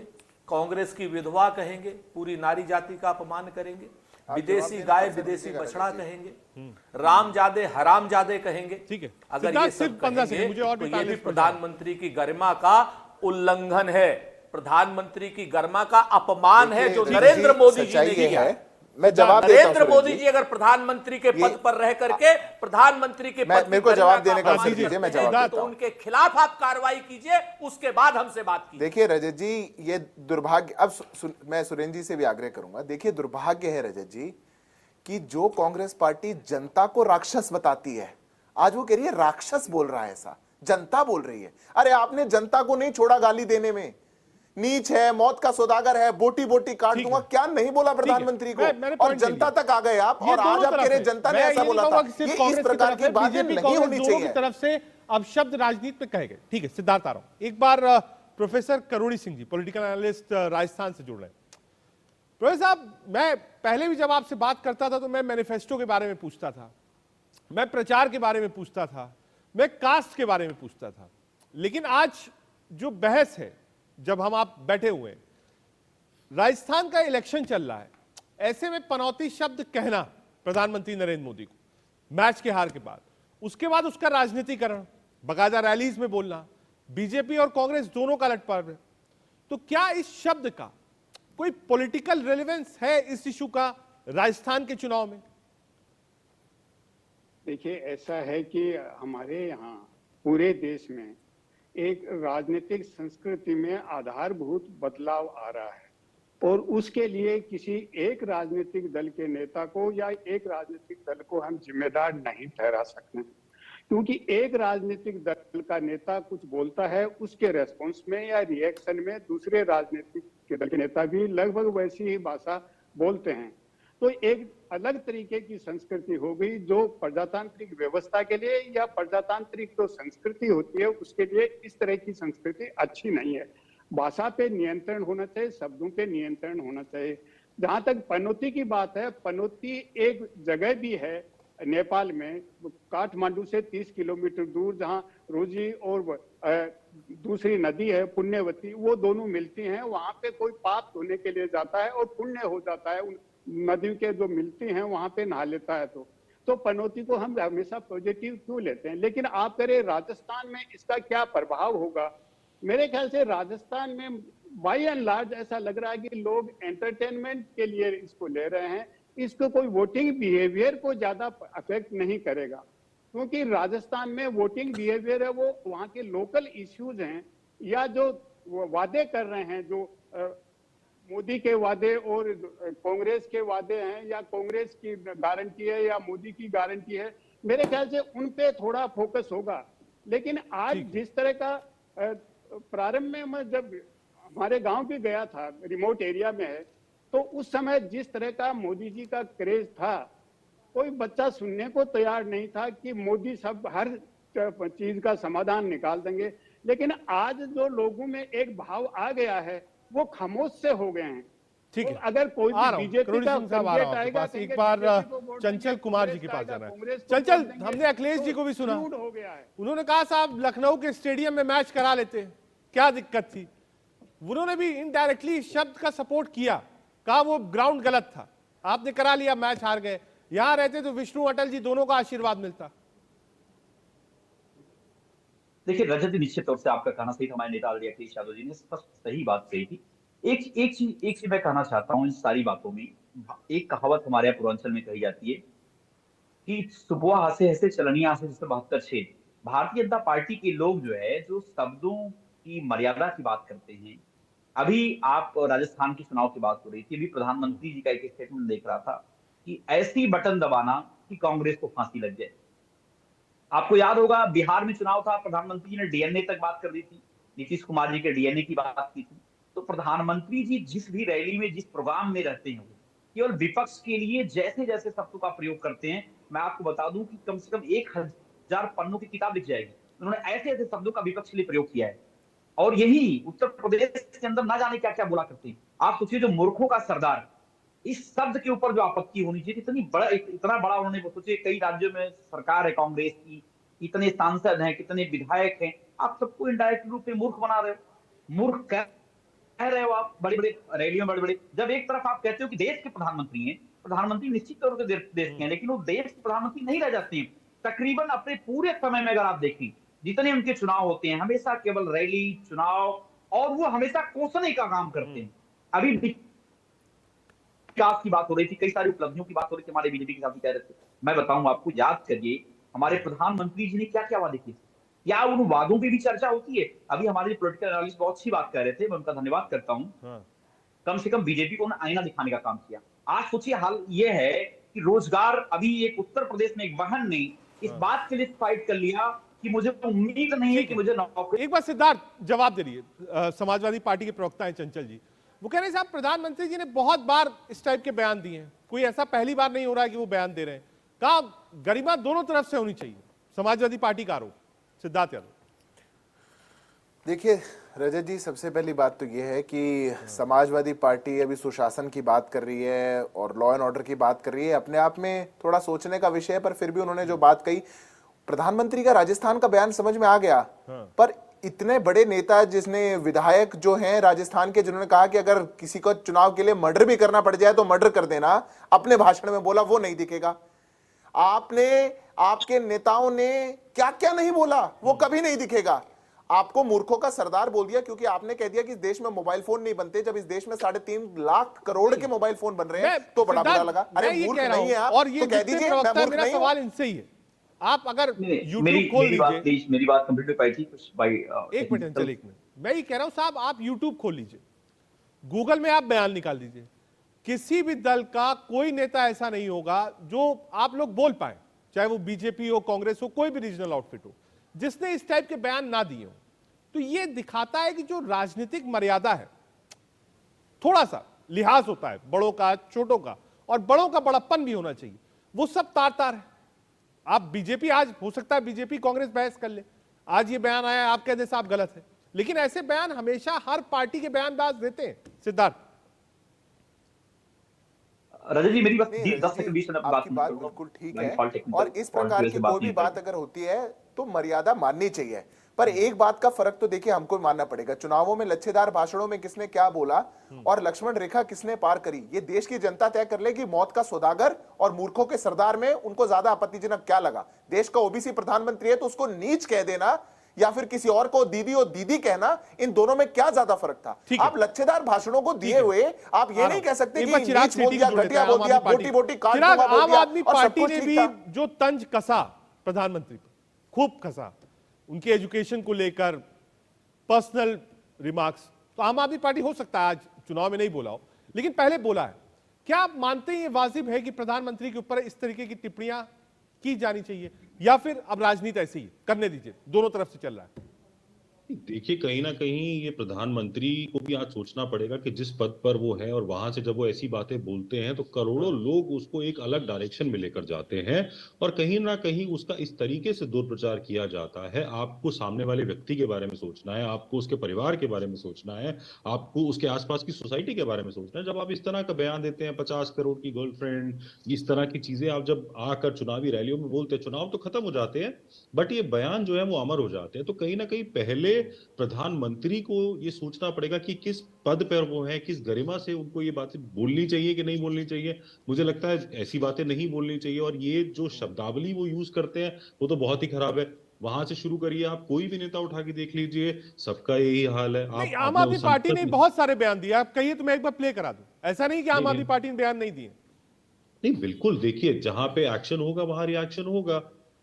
[SPEAKER 8] कांग्रेस की विधवा कहेंगे, पूरी नारी जाति का अपमान करेंगे। विदेशी गाय विदेशी बछड़ा कहेंगे, रामजादे हरामजादे कहेंगे।
[SPEAKER 1] ठीक है,
[SPEAKER 8] अगर
[SPEAKER 1] सिद्धार्थ,
[SPEAKER 8] ये
[SPEAKER 1] सिर्फ
[SPEAKER 8] सब
[SPEAKER 1] 15
[SPEAKER 8] कहेंगे
[SPEAKER 1] सेकंड, मुझे और
[SPEAKER 8] तो
[SPEAKER 1] भी
[SPEAKER 8] ये भी
[SPEAKER 1] पैनलिस्ट पर
[SPEAKER 8] प्रधानमंत्री की गरिमा का उल्लंघन है, प्रधानमंत्री की गरिमा का अपमान है जो नरेंद्र मोदी जी ने किया है।
[SPEAKER 9] मैं जवाब देता हूं
[SPEAKER 8] नरेंद्र मोदी जी अगर प्रधानमंत्री के पद पर रह करके प्रधानमति के पद
[SPEAKER 9] मेरे को जवाब देने का अवसर दीजिए, मैं जवाब देता
[SPEAKER 8] तो
[SPEAKER 9] हूं।
[SPEAKER 8] उनके खिलाफ आप कार्रवाई कीजिए, उसके बाद हमसे बात कीजिए।
[SPEAKER 9] देखिए रजत जी, ये दुर्भाग्य, अब मैं सुरेंद्र जी से भी आग्रह करूंगा। देखिए दुर्भाग्य है रजत जी कि जो कांग्रेस पार्टी जनता को राक्षस बताती है, आज वो कह रही है राक्षस बोल रहा है, ऐसा जनता बोल रही है। अरे आपने जनता को नहीं छोड़ा गाली देने में, नीच है, मौत का सौदागर है, बोटी बोटी काट दूंगा, क्या नहीं बोला प्रधानमंत्री को, और जनता तक आ गए आप, और आज आप कह रहे जनता ने ऐसा बोला था। ये इस प्रकार की बातें नहीं होनी चाहिए।
[SPEAKER 1] तरफ से अब शब्द राजनीति में कहे गए। ठीक है, सिद्धार्थ आ रहा हूं। एक बार professor करुणी Singh ji, political analyst, Rajasthan से जुड़ रहे हैं। प्रोफेसर साहब, मैं पहले भी जब आपसे बात करता था तो मैं मैनिफेस्टो के बारे में पूछता था, मैं प्रचार के बारे में पूछता था, मैं कास्ट के बारे में पूछता था, लेकिन आज जो बहस है, जब हम आप बैठे हुए हैं, राजस्थान का इलेक्शन चल रहा है, ऐसे में पनौती शब्द कहना प्रधानमंत्री नरेंद्र मोदी को मैच के हार के बाद, उसके बाद उसका राजनीतिकरण, बाकायदा रैलीज में बोलना, बीजेपी और कांग्रेस दोनों का लटपर्व है, तो क्या इस शब्द का कोई पॉलिटिकल रेलेवेंस है इस इशू का राजस्थान के चुनाव में?
[SPEAKER 10] देखिए, ऐसा है कि हमारे यहाँ पूरे देश में एक राजनीतिक संस्कृति में आधारभूत बदलाव आ रहा है, और उसके लिए किसी एक राजनीतिक दल के नेता को या एक राजनीतिक दल को हम जिम्मेदार नहीं ठहरा सकते, क्योंकि एक राजनीतिक दल का नेता कुछ बोलता है, उसके रेस्पॉन्स में या रिएक्शन में दूसरे राजनीतिक दल के नेता भी लगभग वैसी ही भाषा बोलते हैं। तो एक अलग तरीके की संस्कृति हो गई, जो प्रजातांत्रिक व्यवस्था के लिए या प्रजातांत्रिक जो संस्कृति होती है उसके लिए इस तरह की संस्कृति अच्छी नहीं है। भाषा पे नियंत्रण होना चाहिए, शब्दों पे नियंत्रण होना चाहिए। जहां तक पनौती की बात है, पनौती एक जगह भी है नेपाल में, काठमांडू से 30 किलोमीटर दूर, जहां रोजी और दूसरी नदी है पुण्यवती, वो दोनों मिलती हैं। वहां पे कोई पाप धोने के लिए जाता है और पुण्य हो जाता है, नदी के जो मिलती हैं वहां पे नहा लेता है। तो पनौती को हम हमेशा पॉजिटिव क्यों लेते हैं? लेकिन आप करें राजस्थान में इसका क्या प्रभाव होगा? मेरे ख्याल से राजस्थान में बाय एंड लार्ज ऐसा लग रहा है कि लोग एंटरटेनमेंट के लिए इसको ले रहे हैं, इसको कोई वोटिंग बिहेवियर को ज्यादा अफेक्ट नहीं करेगा, क्योंकि राजस्थान में वोटिंग बिहेवियर है वो वहाँ के लोकल इश्यूज हैं, या जो वादे कर रहे हैं, जो मोदी के वादे और कांग्रेस के वादे हैं, या कांग्रेस की गारंटी है या मोदी की गारंटी है, मेरे ख्याल से उन पे थोड़ा फोकस होगा। लेकिन आज जिस तरह का प्रारंभ में मैं जब हमारे गांव भी गया था, रिमोट एरिया में है, तो उस समय जिस तरह का मोदी जी का क्रेज था, कोई बच्चा सुनने को तैयार नहीं था कि मोदी सब हर चीज का समाधान निकाल देंगे। लेकिन आज जो लोगों में एक भाव आ गया है, वो खामोश से हो गए हैं।
[SPEAKER 1] ठीक है,
[SPEAKER 10] तो अगर कोई बीजेपी का
[SPEAKER 1] कैंडिडेट आएगा, एक बार चंचल कुमार जी के पास जाना है। चंचल, हमने अखिलेश जी को भी सुना,
[SPEAKER 10] हो गया है।
[SPEAKER 1] उन्होंने कहा साहब लखनऊ के स्टेडियम में मैच करा लेते, क्या दिक्कत थी? उन्होंने भी इनडायरेक्टली इस शब्द का सपोर्ट किया, कहा वो ग्राउंड गलत था, आपने करा लिया, मैच हार गए, यहां रहते तो विष्णु अटल जी दोनों का आशीर्वाद मिलता।
[SPEAKER 11] देखिए रजत जी, निश्चित तौर से आपका कहना सही था, हमारे नेता अखिलेश यादव जी ने स्पष्ट सही बात कही थी। एक चीज मैं कहना चाहता हूं इन सारी बातों में। एक कहावत हमारे यहाँ पूर्वांचल में कही जाती है कि सुबह हंसे हंसे चलनिया हंसे जिससे 72 भारतीय जनता पार्टी के लोग जो है, जो शब्दों की मर्यादा की बात करते हैं। अभी आप राजस्थान की चुनाव की बात हो रही थी, अभी प्रधानमंत्री जी का एक स्टेटमेंट देख रहा था कि ऐसी बटन दबाना कि कांग्रेस को फांसी लग जाए। आपको याद होगा बिहार में चुनाव था, प्रधानमंत्री जी ने डीएनए तक बात कर दी थी, नीतीश कुमार जी के डीएनए की बात की थी। तो प्रधानमंत्री जी जिस भी रैली में, जिस प्रोग्राम में रहते हैं, केवल विपक्ष के लिए जैसे जैसे शब्दों का प्रयोग करते हैं, मैं आपको बता दूं कि कम से कम 1000 पन्नों की किताब लिख जाएगी। उन्होंने ऐसे ऐसे शब्दों का विपक्ष के लिए प्रयोग किया है, और यही उत्तर प्रदेश के अंदर ना जाने क्या क्या बोला करते हैं। आप सोचिए, जो मूर्खों का सरदार, इस शब्द के ऊपर जो आपत्ति होनी चाहिए, इतना बड़ा उन्होंने सोचिए, कई राज्यों में सरकार है कांग्रेस की, इतने सांसद हैं, कितने विधायक हैं, आप सबको इनडायरेक्ट रूप में मूर्ख बना रहे हो। मूर्ख कह रहे हो आप बड़े बड़े रैलियों, बड़े बड़े, जब एक तरफ आप कहते हो कि देश के प्रधानमंत्री हैं, प्रधानमंत्री निश्चित तौर पर देश के हैं, लेकिन वो देश के प्रधानमंत्री नहीं रह जाते हैं। तकरीबन अपने पूरे समय में अगर आप देखें, जितने उनके चुनाव होते हैं, हमेशा केवल रैली, चुनाव, और वो हमेशा कोसने का काम करते हैं। अभी विकास की बात हो रही थी, कई सारी उपलब्धियों की बात हो रही थी, हमारे बीजेपी के साथी कह रहे थे। मैं बताऊं आपको, याद करिए हमारे प्रधानमंत्री जी ने क्या क्या वादे किए, क्या उन वादों पे भी चर्चा होती है। अभी हमारे पॉलिटिकल एनालिस्ट बहुत अच्छी बात कर रहे थे, मैं उनका धन्यवाद करता हूं। कम से कम बीजेपी को आईना दिखाने का काम किया। आज सोचिए हाल ये है कि रोजगार, अभी एक उत्तर प्रदेश में एक बहन ने इस बात के लिए फाइट कर लिया कि मुझे उम्मीद नहीं है कि मुझे नौकरी।
[SPEAKER 1] एक बार सिद्धार्थ जवाब दे रही समाजवादी पार्टी के प्रवक्ता हैं चंचल जी, वो कह रहे हैं साहब प्रधानमंत्री जी ने बहुत बार इस टाइप के बयान दिए हैं, कोई ऐसा पहली बार नहीं हो रहा है कि वो बयान दे रहे हैं। कहा गरिमा दोनों तरफ से होनी चाहिए, समाजवादी पार्टी का आरोप। सिद्धार्थ यादव
[SPEAKER 9] देखिए रजत जी, सबसे पहली बात तो यह है कि समाजवादी पार्टी अभी सुशासन की बात कर रही है और लॉ एंड ऑर्डर की बात कर रही है, अपने आप में थोड़ा सोचने का विषय है। पर फिर भी उन्होंने जो बात कही, प्रधानमंत्री का राजस्थान का बयान समझ में आ गया, पर इतने बड़े नेता जिसने विधायक जो हैं राजस्थान के, जिन्होंने कहा कि अगर किसी को चुनाव के लिए मर्डर भी करना पड़ जाए तो मर्डर कर देना, अपने भाषण में बोला, वो नहीं दिखेगा। आपने, आपके नेताओं ने क्या क्या नहीं बोला, वो कभी नहीं दिखेगा। आपको मूर्खों का सरदार बोल दिया क्योंकि आपने कह दिया कि इस देश में मोबाइल फोन नहीं बनते, जब इस देश में 3.5 लाख करोड़ के मोबाइल फोन बन रहे हैं तो बड़ा बुरा लगा। अरे मूर्ख नहीं है आप,
[SPEAKER 1] और ये
[SPEAKER 9] तो कह दीजिए मैं मूर्ख
[SPEAKER 1] मेरा
[SPEAKER 9] नहीं हूं।
[SPEAKER 1] सवाल इनसे ही है, आप अगर यूट्यूब खोल लीजिए,
[SPEAKER 11] मेरी बात कंप्लीट हो पाई थी भाई।
[SPEAKER 1] एक मिनट चल, एक मिनट, मैं ये कह रहा हूं साहब, आप यूट्यूब खोल लीजिए, गूगल में आप बयान निकाल दीजिए, किसी भी दल का कोई नेता ऐसा नहीं होगा जो आप लोग बोल पाए, चाहे वो बीजेपी हो, कांग्रेस हो, कोई भी रीजनल आउटफिट हो, जिसने इस टाइप के बयान ना दिए हो। तो ये दिखाता है कि जो राजनीतिक मर्यादा है, थोड़ा सा लिहाज होता है बड़ों का, छोटों का, और बड़ों का बड़प्पन भी होना चाहिए, वो सब तार तार है। आप बीजेपी, आज हो सकता है बीजेपी कांग्रेस बहस कर ले, आज ये बयान आया, आप कह दे साहब गलत है, लेकिन ऐसे बयान हमेशा हर पार्टी के बयानबाज देते हैं। सिद्धार्थ
[SPEAKER 11] रजत जी, मेरी बात 10 सेकंड 20 मिनट
[SPEAKER 9] आपकी बात बिल्कुल ठीक है, और इस प्रकार की कोई भी बात अगर होती है तो मर्यादा माननी चाहिए। पर एक बात का फर्क तो देखिए हमको मानना पड़ेगा, चुनावों में लच्छेदार भाषणों में किसने क्या बोला और लक्ष्मण रेखा किसने पार करी, ये देश की जनता तय कर ले कि मौत का सौदागर और मूर्खों के सरदार में उनको ज्यादा आपत्तिजनक क्या लगा। देश का ओबीसी प्रधानमंत्री है तो उसको नीच कह देना या फिर किसी और को दीदी और दीदी कहना, इन दोनों में क्या ज्यादा फर्क था। आप लच्छेदार भाषणों को दिए हुए आप ये नहीं कह सकते कि नीच बोल दिया, घटिया बोल दिया, बोटी बोटी काट दूंगा बोल दिया।
[SPEAKER 1] आम आदमी पार्टी ने भी जो तंज कसा प्रधानमंत्री पर, खूब कसा, उनके एजुकेशन को लेकर पर्सनल रिमार्क्स, तो आम आदमी पार्टी हो सकता है आज चुनाव में नहीं बोला हो, लेकिन पहले बोला है। क्या आप मानते हैं ये वाजिब है कि प्रधानमंत्री के ऊपर इस तरीके की टिप्पणियां की जानी चाहिए, या फिर अब राजनीति ऐसी ही करने दीजिए, दोनों तरफ से चल रहा है?
[SPEAKER 12] देखिए, कहीं ना कहीं ये प्रधानमंत्री को भी आज सोचना पड़ेगा कि जिस पद पर वो है और वहां से जब वो ऐसी बातें बोलते हैं तो करोड़ों लोग उसको एक अलग डायरेक्शन में लेकर जाते हैं, और कहीं ना कहीं उसका इस तरीके से दुष्प्रचार किया जाता है। आपको सामने वाले व्यक्ति के बारे में सोचना है, आपको उसके परिवार के बारे में सोचना है, आपको उसके आसपास की सोसाइटी के बारे में सोचना है। जब आप इस तरह का बयान देते हैं, 50 करोड़ की गर्लफ्रेंड, इस तरह की चीजें आप जब आकर चुनावी रैलियों में बोलते हैं, चुनाव तो खत्म हो जाते हैं बट ये बयान जो है वो अमर हो जाते हैं। तो कहीं ना कहीं पहले प्रधानमंत्री को ये सोचना पड़ेगा कि किस पद पर वो है, किस गरिमा से उनको ये बातें बोलनी चाहिए कि नहीं बोलनी चाहिए। मुझे लगता है ऐसी बातें नहीं बोलनी चाहिए, और ये जो शब्दावली वो यूज करते हैं वो तो बहुत ही खराब है। वहां से शुरू करिए, आप कोई भी नेता उठा के देख लीजिए, सबका यही हाल है।
[SPEAKER 1] नहीं, आम आदमी पार्टी ने बहुत सारे बयान दिए, आप कहिए तो मैं एक बार प्ले करा दूं। ऐसा नहीं कि आम आदमी पार्टी ने बयान नहीं दिए।
[SPEAKER 12] नहीं, बिल्कुल, देखिए जहां पे एक्शन होगा वहां रिएक्शन होगा।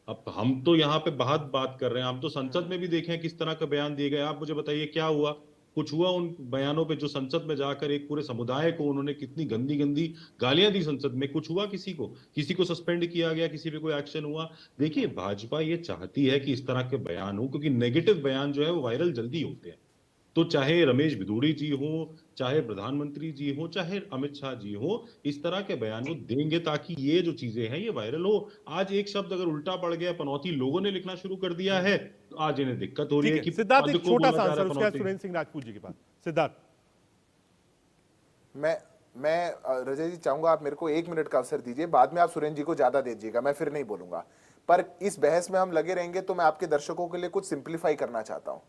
[SPEAKER 12] अब हम तो यहाँ पे बहुत बात कर रहे हैं, हम तो संसद में भी देखें किस तरह का बयान दिए गए। आप मुझे बताइए क्या हुआ, कुछ हुआ उन बयानों पे जो संसद में जाकर एक पूरे समुदाय को उन्होंने कितनी गंदी गंदी गालियां दी संसद में? कुछ हुआ? किसी को सस्पेंड किया गया? किसी पे कोई एक्शन हुआ? देखिए, भाजपा ये चाहती है कि इस तरह के बयान हो, क्योंकि नेगेटिव बयान जो है वो वायरल जल्दी होते हैं। तो चाहे रमेश भिदोड़ी जी हो, चाहे प्रधानमंत्री जी हो, चाहे अमित शाह जी हो, इस तरह के बयान वो देंगे ताकि ये जो चीजें हैं ये वायरल हो। आज एक शब्द अगर उल्टा पड़ गया, पनौती लोगों ने लिखना शुरू कर दिया है, तो आज इन्हें दिक्कत हो रही है कि
[SPEAKER 1] सिद्धार्थ एक छोटा सा आंसर, उसके बाद सुरेंद्र सिंह राजपूत जी के पास। सिद्धार्थ,
[SPEAKER 9] मैं रजय जी चाहूंगा आप मेरे को 1 मिनट का अवसर दीजिए, बाद में आप सुरेंद्र जी को ज्यादा दे दीजिएगा, मैं फिर नहीं बोलूंगा। पर इस बहस में हम लगे रहेंगे तो मैं आपके दर्शकों के लिए कुछ सिंप्लीफाई करना चाहता हूं।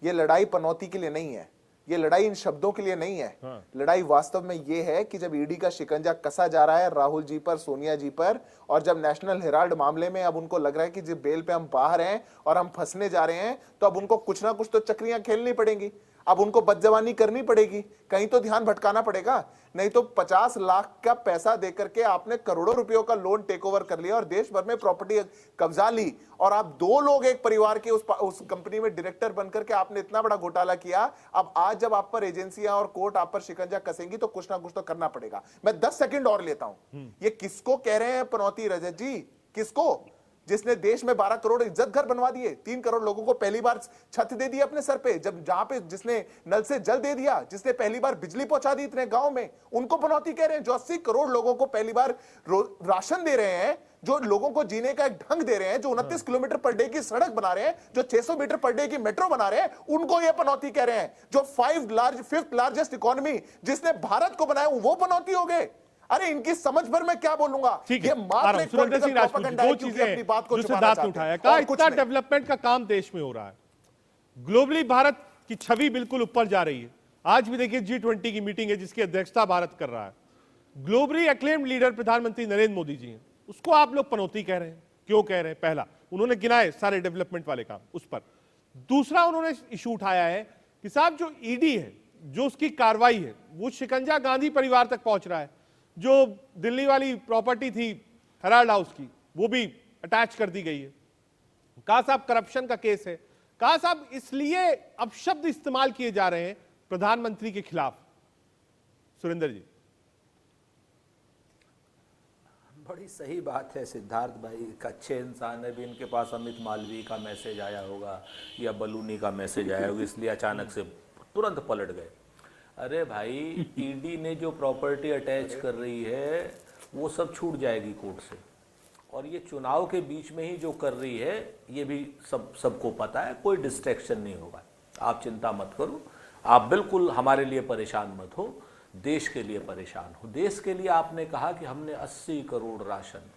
[SPEAKER 9] ये लड़ाई पनौती के लिए नहीं है, ये लड़ाई इन शब्दों के लिए नहीं है।
[SPEAKER 1] हाँ।
[SPEAKER 9] लड़ाई वास्तव में ये है कि जब ईडी का शिकंजा कसा जा रहा है राहुल जी पर, सोनिया जी पर, और जब नेशनल हेराल्ड मामले में अब उनको लग रहा है कि जब बेल पे हम बाहर हैं और हम फंसने जा रहे हैं, तो अब उनको कुछ ना कुछ तो चक्रियां खेलनी पड़ेंगी, अब उनको बदजबानी करनी पड़ेगी, कहीं तो ध्यान भटकाना पड़ेगा। नहीं तो 50 लाख का पैसा देकर के आपने करोड़ों रुपयों का लोन टेक ओवर कर लिया और देश भर में प्रॉपर्टी कब्जा ली, और आप 2 लोग एक परिवार के उस कंपनी में डायरेक्टर बनकर के आपने इतना बड़ा घोटाला किया। अब आज जब आप पर एजेंसियां और कोर्ट आप पर शिकंजा कसेंगी तो कुछ ना कुछ तो करना पड़ेगा। मैं 10 सेकंड और लेता हूं। ये किसको कह रहे हैं पनौती रजत जी? किसको? जिसने देश में 12 करोड़ इज्जत घर बनवा दिए, 3 करोड़ लोगों को पहली बार छत दे दी अपने सर पे, जब जहां पे जिसने नल से जल दे दिया, जिसने पहली बार बिजली पहुंचा दी इतने गांव में, उनको पनौती कह रहे हैं? जो 80 करोड़ लोगों को पहली बार राशन दे रहे हैं, जो लोगों को जीने का एक ढंग दे रहे हैं, जो 29 किलोमीटर पर डे की सड़क बना रहे हैं, जो 600 मीटर पर डे की मेट्रो बना रहे हैं, उनको ये पनौती कह रहे हैं। जो 5th लार्जेस्ट इकोनॉमी जिसने भारत को बनाया, वो पनौती हो गए। अरे इनकी समझ भर में क्या बोलूंगा।
[SPEAKER 1] ठीक
[SPEAKER 9] ये
[SPEAKER 1] है,
[SPEAKER 9] मात्र एक
[SPEAKER 1] सुरेंद्र सिंह
[SPEAKER 9] political
[SPEAKER 1] राजपूत,
[SPEAKER 9] propaganda
[SPEAKER 1] दो
[SPEAKER 9] है, क्योंकि अपनी बात को
[SPEAKER 1] चीजें जो
[SPEAKER 9] छुपाना
[SPEAKER 1] सिद्धार्थ ने
[SPEAKER 9] चाहते
[SPEAKER 1] उठाया,
[SPEAKER 9] हैं,
[SPEAKER 1] कहा
[SPEAKER 9] और कुछ
[SPEAKER 1] इतना
[SPEAKER 9] नहीं।
[SPEAKER 1] डेवलपमेंट का काम देश में हो रहा है, ग्लोबली भारत की छवि बिल्कुल ऊपर जा रही है। आज भी देखिए G20 की मीटिंग है जिसकी अध्यक्षता भारत कर रहा है, ग्लोबली एक्लेम्ड लीडर प्रधानमंत्री नरेंद्र मोदी जी हैं, उसको आप लोग पनौती कह रहे हैं। क्यों कह रहे हैं? पहला, उन्होंने गिनाए सारे डेवलपमेंट वाले काम, उस पर। दूसरा, उन्होंने इशू उठाया है कि साहब जो ईडी है, जो उसकी कार्रवाई है, वो शिकंजा गांधी परिवार तक पहुंच रहा है। जो दिल्ली वाली प्रॉपर्टी थी हेराल्ड हाउस की, वो भी अटैच कर दी गई है। कहा साहब करप्शन का केस है। कहा साहब इसलिए अब शब्द इस्तेमाल किए जा रहे हैं प्रधानमंत्री के खिलाफ। सुरेंद्र जी,
[SPEAKER 8] बड़ी सही बात है सिद्धार्थ भाई, एक अच्छे इंसान है भी, इनके पास अमित मालवीय का मैसेज आया होगा या बलूनी का मैसेज आया होगा, इसलिए अचानक से तुरंत पलट गए। अरे भाई, ईडी ने जो प्रॉपर्टी अटैच कर रही है वो सब छूट जाएगी कोर्ट से, और ये चुनाव के बीच में ही जो कर रही है ये भी सबको पता है, कोई डिस्ट्रैक्शन नहीं होगा। आप चिंता मत करो, आप बिल्कुल हमारे लिए परेशान मत हो, देश के लिए परेशान हो। देश के लिए आपने कहा कि हमने 80 करोड़ राशन,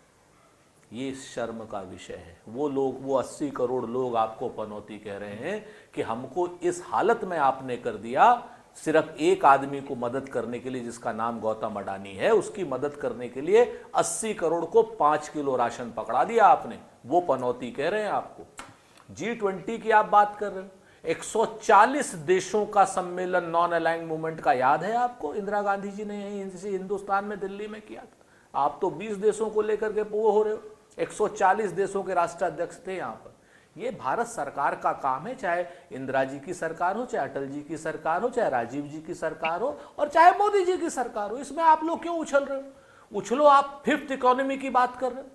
[SPEAKER 8] ये शर्म का विषय है। वो लोग, वो 80 करोड़ लोग आपको पनौती कह रहे हैं कि हमको इस हालत में आपने कर दिया, सिर्फ एक आदमी को मदद करने के लिए जिसका नाम गौतम अडानी है, उसकी मदद करने के लिए 80 करोड़ को 5 किलो राशन पकड़ा दिया आपने, वो पनौती कह रहे हैं आपको। G20 की आप बात कर रहे हो, 140 देशों का सम्मेलन नॉन अलाइंड मूवमेंट का याद है आपको? इंदिरा गांधी जी ने यहीं हिंदुस्तान में दिल्ली में किया था। आप तो 20 देशों को लेकर के वो हो रहे हो, 140 देशों के राष्ट्राध्यक्ष थे यहाँ पर। ये भारत सरकार का काम है, चाहे इंदिरा जी की सरकार हो, चाहे अटल जी की सरकार हो, चाहे राजीव जी की सरकार हो, और चाहे मोदी जी की सरकार हो। इसमें आप लोग क्यों उछल रहे हो? उछलो, आप 5th इकोनॉमी की बात कर रहे हो।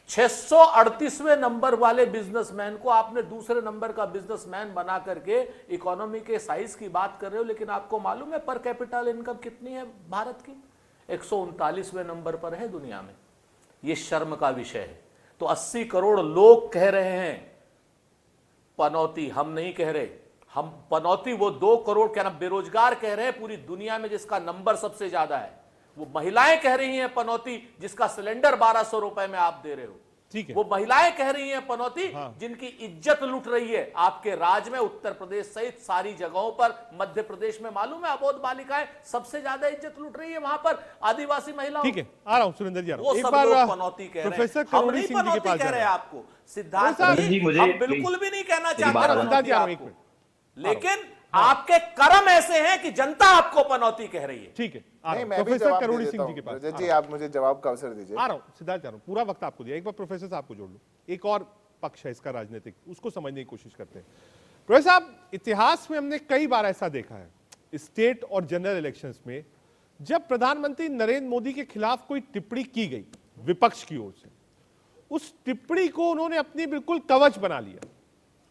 [SPEAKER 8] 638वें नंबर वाले बिजनेसमैन को आपने दूसरे नंबर का बिजनेसमैन बना करके इकोनॉमी के साइज की बात कर रहे हो, लेकिन आपको मालूम है पर कैपिटल इनकम कितनी है भारत की? 139वें नंबर पर है दुनिया में। ये शर्म का विषय है। तो 80 करोड़ लोग कह रहे हैं पनौती, हम नहीं कह रहे। हम पनौती वो 2 करोड़ क्या ना बेरोजगार कह रहे हैं पूरी दुनिया में, जिसका नंबर सबसे ज्यादा है। वो महिलाएं कह रही हैं पनौती, जिसका सिलेंडर 1200 रुपए में आप दे रहे हो।
[SPEAKER 1] ठीक है।
[SPEAKER 8] वो महिलाएं कह रही हैं पनौती,
[SPEAKER 1] हाँ।
[SPEAKER 8] जिनकी इज्जत लूट रही है आपके राज में, उत्तर प्रदेश सहित सारी जगहों पर। मध्य प्रदेश में मालूम है अबोध बालिकाएं सबसे ज्यादा इज्जत लूट रही है वहां पर, आदिवासी महिलाओं।
[SPEAKER 1] ठीक है, आ रहा हूं सुरेंद्र जी,
[SPEAKER 8] वो सब लोग पनौती कह रहे हैं, हम नहीं पनौती कह रहे हैं आपको। सिद्धार्थ जी, हम बिल्कुल भी नहीं कहना चाहते, लेकिन आपके कर्म ऐसे हैं कि जनता आपको पनौती कह रही है।
[SPEAKER 1] ठीक है,
[SPEAKER 9] नहीं, मैं भी
[SPEAKER 1] प्रोफेसर
[SPEAKER 9] जवाब
[SPEAKER 1] करोड़ी
[SPEAKER 9] दे
[SPEAKER 1] सिंह
[SPEAKER 9] देता
[SPEAKER 1] जी के पास।
[SPEAKER 9] हूं। रजत जी, आप मुझे जवाब का अवसर दीजिए।
[SPEAKER 1] आ रहा हूं सिद्धार्थ, जा रहा हूं, पूरा वक्त आपको दिया, एक बार प्रोफेसर साहब को जोड़ लो, एक और पक्ष है इसका राजनीतिक, उसको समझने की कोशिश करते हैं। प्रोफेसर साहब, इतिहास में हमने कई बार ऐसा देखा है, स्टेट और जनरल इलेक्शंस में, जब प्रधानमंत्री नरेंद्र मोदी के खिलाफ कोई टिप्पणी की गई विपक्ष की ओर से, उस टिप्पणी को उन्होंने अपनी बिल्कुल कवच बना लिया,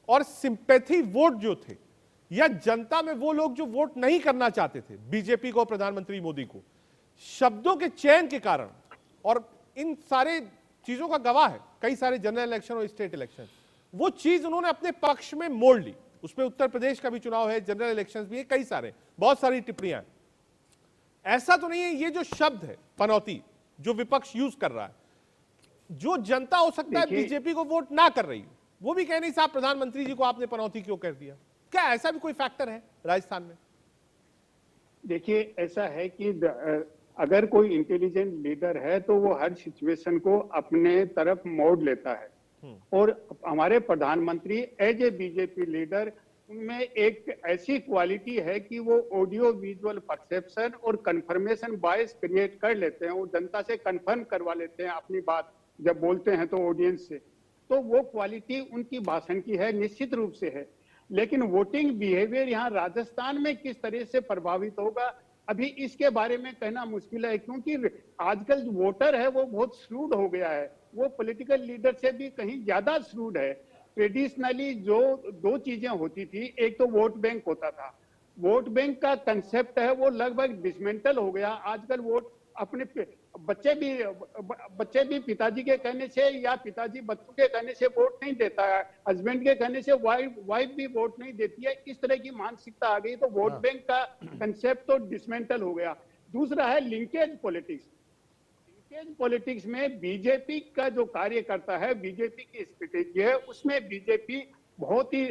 [SPEAKER 1] और सिंपैथी वोट जो थे, या जनता में वो लोग जो वोट नहीं करना चाहते थे बीजेपी को, प्रधानमंत्री मोदी को, शब्दों के चयन के कारण, और इन सारे चीजों का गवाह है कई सारे जनरल इलेक्शन और स्टेट इलेक्शन, वो चीज उन्होंने अपने पक्ष में मोड़ ली। उसमें उत्तर प्रदेश का भी चुनाव है, जनरल इलेक्शंस भी है, कई सारे, बहुत सारी टिप्पणियां हैं। ऐसा तो नहीं है, ये जो शब्द है पनौती जो विपक्ष यूज कर रहा है, जो जनता हो सकता है बीजेपी को वोट ना कर रही है, वो भी कह नहीं साहब प्रधानमंत्री जी को आपने पनौती क्यों कर दिया? क्या ऐसा भी कोई फैक्टर है राजस्थान में?
[SPEAKER 10] देखिए, ऐसा है कि अगर कोई इंटेलिजेंट लीडर है तो वो हर सिचुएशन को अपने तरफ मोड़ लेता है। और हमारे प्रधानमंत्री एज ए बीजेपी लीडर, उनमें एक ऐसी क्वालिटी है कि वो ऑडियो विजुअल परसेप्शन और कंफर्मेशन बायस क्रिएट कर लेते हैं। वो जनता से कंफर्म करवा लेते हैं अपनी बात जब बोलते हैं तो ऑडियंस से। तो वो क्वालिटी उनकी भाषण की है, निश्चित रूप से है। लेकिन वोटिंग बिहेवियर यहाँ राजस्थान में किस तरह से प्रभावित होगा, अभी इसके बारे में कहना मुश्किल है, क्योंकि आजकल जो वोटर है वो बहुत श्रूड हो गया है। वो पॉलिटिकल लीडर से भी कहीं ज्यादा श्रूड है। ट्रेडिशनली जो दो चीजें होती थी, एक तो वोट बैंक होता था। वोट बैंक का कंसेप्ट है वो लगभग डिसमेंटल हो गया। आजकल वोट अपने बच्चे भी पिताजी के कहने से या पिताजी बच्चों के कहने से वोट नहीं देता है, हस्बैंड के कहने से वाइफ भी वोट नहीं देती है। इस तरह की मानसिकता आ गई, तो वोट बैंक का कंसेप्ट तो डिसमेंटल हो गया। दूसरा है लिंकेज पॉलिटिक्स। लिंकेज पॉलिटिक्स में बीजेपी का जो कार्य करता है, बीजेपी की स्ट्रेटेजी है, उसमें बीजेपी बहुत ही